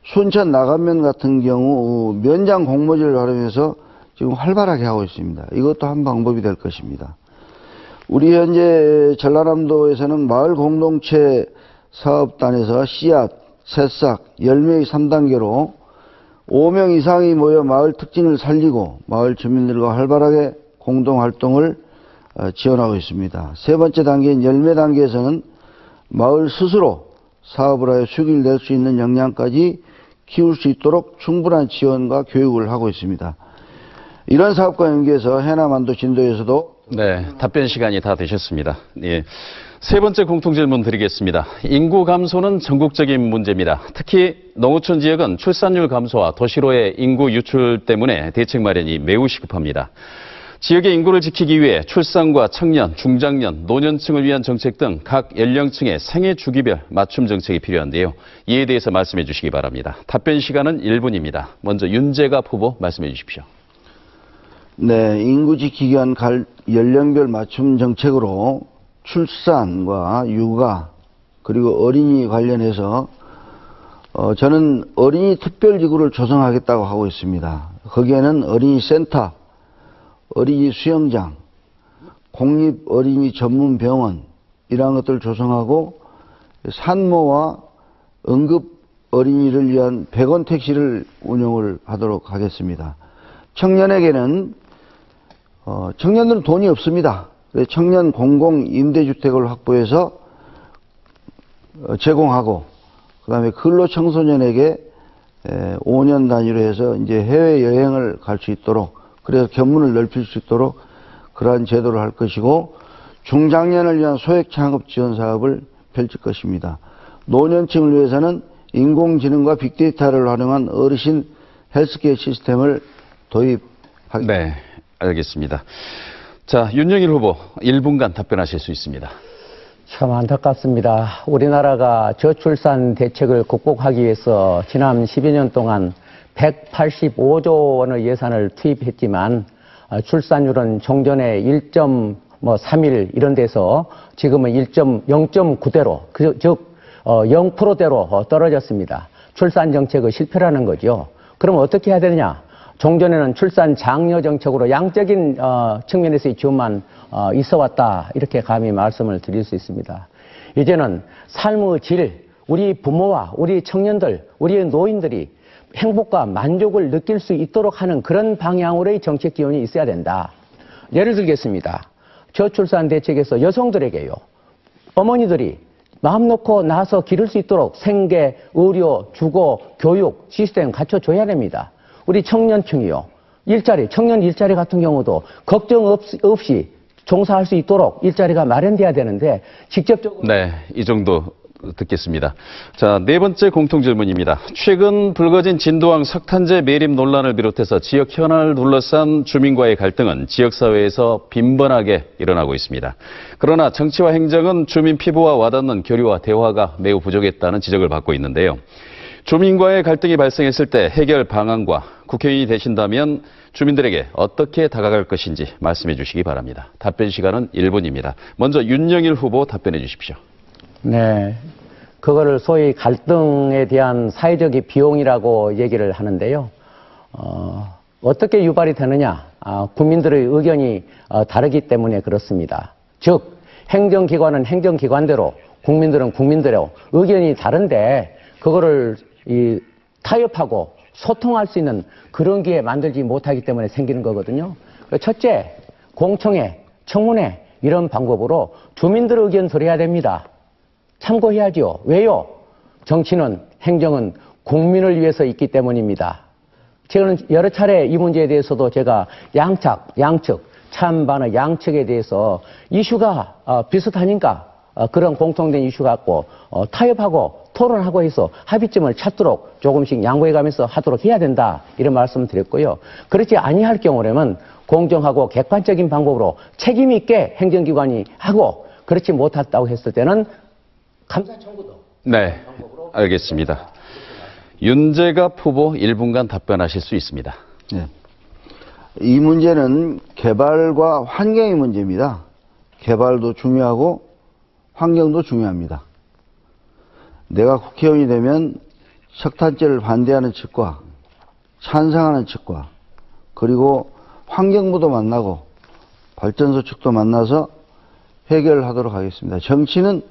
순천 나간면 같은 경우 면장 공모지를 활용해서 지금 활발하게 하고 있습니다. 이것도 한 방법이 될 것입니다. 우리 현재 전라남도에서는 마을 공동체 사업단에서 씨앗, 새싹, 열매의 3단계로 5명 이상이 모여 마을 특징을 살리고 마을 주민들과 활발하게 공동활동을 지원하고 있습니다. 세 번째 단계인 열매 단계에서는 마을 스스로 사업을 하여 수익을 낼 수 있는 역량까지 키울 수 있도록 충분한 지원과 교육을 하고 있습니다. 이런 사업과 연계해서 해남안도 진도에서도 네, 답변 시간이 다 되셨습니다. 예. 세 번째 공통질문 드리겠습니다. 인구 감소는 전국적인 문제입니다. 특히 농어촌 지역은 출산율 감소와 도시로의 인구 유출 때문에 대책 마련이 매우 시급합니다. 지역의 인구를 지키기 위해 출산과 청년, 중장년, 노년층을 위한 정책 등 각 연령층의 생애 주기별 맞춤 정책이 필요한데요. 이에 대해서 말씀해 주시기 바랍니다. 답변 시간은 1분입니다. 먼저 윤재갑 후보 말씀해 주십시오. 네, 인구 지키기 위한 연령별 맞춤 정책으로 출산과 육아 그리고 어린이 관련해서 저는 어린이 특별지구를 조성하겠다고 하고 있습니다. 거기에는 어린이 센터, 어린이 수영장, 공립 어린이 전문 병원 이러한 것들을 조성하고 산모와 응급 어린이를 위한 100원 택시를 운영을 하도록 하겠습니다. 청년에게는 청년들은 돈이 없습니다. 청년 공공 임대주택을 확보해서 제공하고 그다음에 근로 청소년에게 5년 단위로 해서 이제 해외 여행을 갈 수 있도록 그래서 견문을 넓힐 수 있도록 그러한 제도를 할 것이고 중장년을 위한 소액 창업 지원 사업을 펼칠 것입니다. 노년층을 위해서는 인공지능과 빅데이터를 활용한 어르신 헬스케어 시스템을 도입하겠습니다. 네, 알겠습니다. 자, 윤영일 후보 1분간 답변하실 수 있습니다. 참 안타깝습니다. 우리나라가 저출산 대책을 극복하기 위해서 지난 12년 년 동안 185조 원의 예산을 투입했지만 출산율은 종전에 1.31 이런 데서 지금은 0.9대로 즉 0%대로 떨어졌습니다. 출산 정책의 실패라는 거죠. 그럼 어떻게 해야 되느냐? 종전에는 출산 장려 정책으로 양적인 측면에서의 지원만 있어 왔다 이렇게 감히 말씀을 드릴 수 있습니다. 이제는 삶의 질, 우리 부모와 우리 청년들, 우리 노인들이 행복과 만족을 느낄 수 있도록 하는 그런 방향으로의 정책 지원이 있어야 된다. 예를 들겠습니다. 저출산 대책에서 여성들에게요. 어머니들이 마음 놓고 나서 기를 수 있도록 생계, 의료, 주거, 교육 시스템 갖춰줘야 됩니다. 우리 청년층이요. 청년 일자리 같은 경우도 걱정 없이 종사할 수 있도록 일자리가 마련돼야 되는데 직접적으로. 네, 이 정도 듣겠습니다. 자, 네 번째 공통질문입니다. 최근 불거진 진도항 석탄재 매립 논란을 비롯해서 지역 현안을 둘러싼 주민과의 갈등은 지역사회에서 빈번하게 일어나고 있습니다. 그러나 정치와 행정은 주민 피부와 와닿는 교류와 대화가 매우 부족했다는 지적을 받고 있는데요. 주민과의 갈등이 발생했을 때 해결 방안과 국회의원이 되신다면 주민들에게 어떻게 다가갈 것인지 말씀해 주시기 바랍니다. 답변 시간은 1분입니다. 먼저 윤영일 후보 답변해 주십시오. 네. 그거를 소위 갈등에 대한 사회적인 비용이라고 얘기를 하는데요. 어떻게 유발이 되느냐? 국민들의 의견이 다르기 때문에 그렇습니다. 즉, 행정기관은 행정기관대로, 국민들은 국민대로 의견이 다른데 그거를 타협하고 소통할 수 있는 그런 기회 만들지 못하기 때문에 생기는 거거든요. 첫째, 공청회, 청문회 이런 방법으로 주민들의 의견 들어야 됩니다. 참고해야죠. 왜요? 정치는, 행정은 국민을 위해서 있기 때문입니다. 저는 여러 차례 이 문제에 대해서도 제가 양측, 찬반의 양측에 대해서 이슈가 비슷하니까 그런 공통된 이슈 갖고 타협하고 토론하고 해서 합의점을 찾도록 조금씩 양보해가면서 하도록 해야 된다. 이런 말씀 드렸고요. 그렇지 아니할 경우라면 공정하고 객관적인 방법으로 책임 있게 행정기관이 하고 그렇지 못했다고 했을 때는 감사 청구도. 네, 알겠습니다. 윤재갑 후보 1분간 답변하실 수 있습니다. 네. 이 문제는 개발과 환경의 문제입니다. 개발도 중요하고 환경도 중요합니다. 내가 국회의원이 되면 석탄재를 반대하는 측과 찬성하는 측과 그리고 환경부도 만나고 발전소 측도 만나서 해결하도록 하겠습니다. 정치는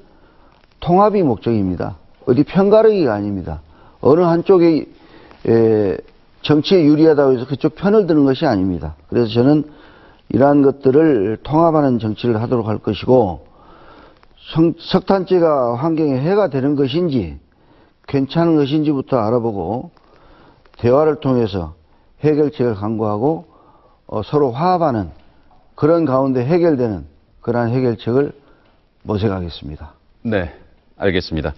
통합이 목적입니다. 어디 편가르기가 아닙니다. 어느 한쪽이 정치에 유리하다고 해서 그쪽 편을 드는 것이 아닙니다. 그래서 저는 이러한 것들을 통합하는 정치를 하도록 할 것이고, 석탄재가 환경에 해가 되는 것인지 괜찮은 것인지부터 알아보고 대화를 통해서 해결책을 강구하고 서로 화합하는 그런 가운데 해결되는 그러한 해결책을 모색하겠습니다. 네, 알겠습니다.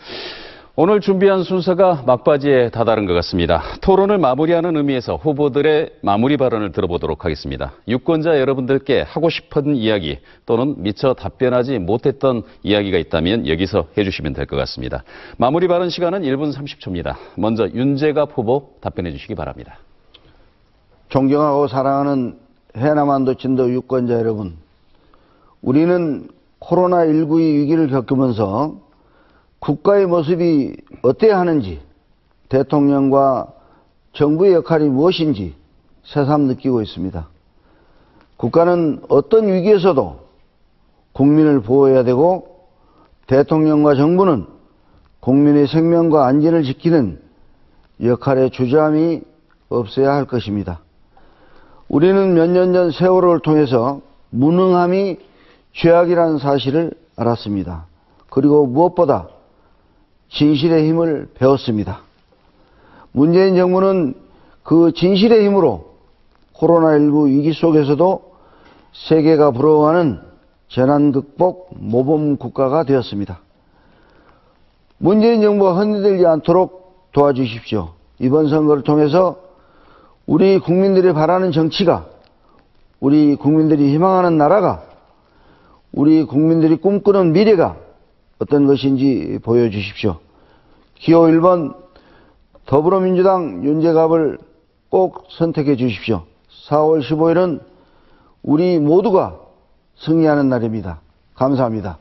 오늘 준비한 순서가 막바지에 다다른 것 같습니다. 토론을 마무리하는 의미에서 후보들의 마무리 발언을 들어보도록 하겠습니다. 유권자 여러분들께 하고 싶은 이야기 또는 미처 답변하지 못했던 이야기가 있다면 여기서 해주시면 될 것 같습니다. 마무리 발언 시간은 1분 30초입니다. 먼저 윤재갑 후보 답변해 주시기 바랍니다. 존경하고 사랑하는 해남한도 진도 유권자 여러분, 우리는 코로나19의 위기를 겪으면서 국가의 모습이 어때야 하는지, 대통령과 정부의 역할이 무엇인지 새삼 느끼고 있습니다. 국가는 어떤 위기에서도 국민을 보호해야 되고, 대통령과 정부는 국민의 생명과 안전을 지키는 역할의 주저함이 없어야 할 것입니다. 우리는 몇 년 전 세월호를 통해서 무능함이 죄악이라는 사실을 알았습니다. 그리고 무엇보다 진실의 힘을 배웠습니다. 문재인 정부는 그 진실의 힘으로 코로나19 위기 속에서도 세계가 부러워하는 재난 극복 모범 국가가 되었습니다. 문재인 정부가 흔들리지 않도록 도와주십시오. 이번 선거를 통해서 우리 국민들이 바라는 정치가, 우리 국민들이 희망하는 나라가, 우리 국민들이 꿈꾸는 미래가 어떤 것인지 보여주십시오. 기호 1번 더불어민주당 윤재갑을 꼭 선택해 주십시오. 4월 15일은 우리 모두가 승리하는 날입니다. 감사합니다.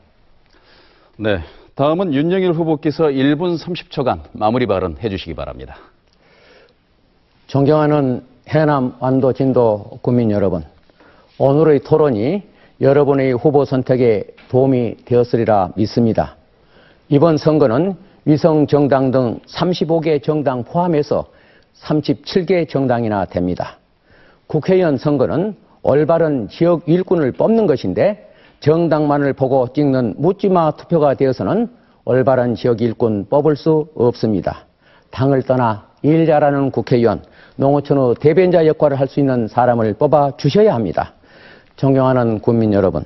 네, 다음은 윤영일 후보께서 1분 30초간 마무리 발언 해주시기 바랍니다. 존경하는 해남, 완도, 진도 국민 여러분, 오늘의 토론이 여러분의 후보 선택에 도움이 되었으리라 믿습니다. 이번 선거는 위성 정당 등 35개 정당 포함해서 37개 정당이나 됩니다. 국회의원 선거는 올바른 지역 일꾼을 뽑는 것인데, 정당만을 보고 찍는 묻지마 투표가 되어서는 올바른 지역 일꾼 뽑을 수 없습니다. 당을 떠나 일 잘하는 국회의원, 농어촌의 대변자 역할을 할 수 있는 사람을 뽑아 주셔야 합니다. 존경하는 국민 여러분,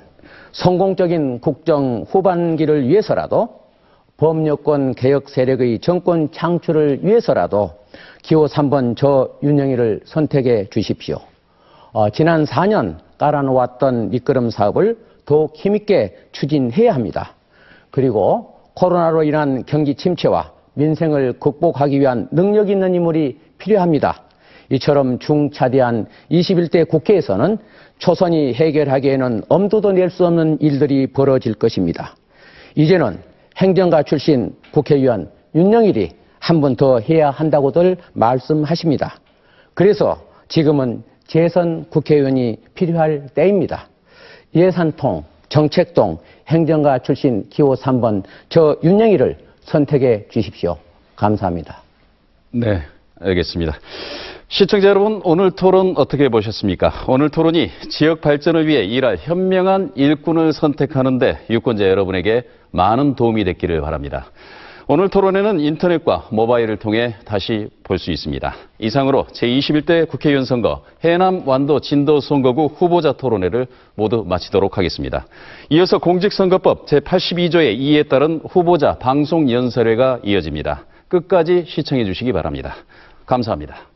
성공적인 국정 후반기를 위해서라도, 범여권 개혁 세력의 정권 창출을 위해서라도 기호 3번 저 윤영일을 선택해 주십시오. 지난 4년 깔아놓았던 밑거름 사업을 더욱 힘있게 추진해야 합니다. 그리고 코로나로 인한 경기 침체와 민생을 극복하기 위한 능력 있는 인물이 필요합니다. 이처럼 중차대한 21대 국회에서는 초선이 해결하기에는 엄두도 낼 수 없는 일들이 벌어질 것입니다. 이제는 행정가 출신 국회의원 윤영일이 한 번 더 해야 한다고들 말씀하십니다. 그래서 지금은 재선 국회의원이 필요할 때입니다. 예산통, 정책통, 행정가 출신 기호 3번 저 윤영일을 선택해 주십시오. 감사합니다. 네, 알겠습니다. 시청자 여러분, 오늘 토론 어떻게 보셨습니까? 오늘 토론이 지역 발전을 위해 일할 현명한 일꾼을 선택하는 데 유권자 여러분에게 많은 도움이 됐기를 바랍니다. 오늘 토론회는 인터넷과 모바일을 통해 다시 볼 수 있습니다. 이상으로 제21대 국회의원 선거 해남, 완도, 진도 선거구 후보자 토론회를 모두 마치도록 하겠습니다. 이어서 공직선거법 제82조의 2에 따른 후보자 방송 연설회가 이어집니다. 끝까지 시청해 주시기 바랍니다. 감사합니다.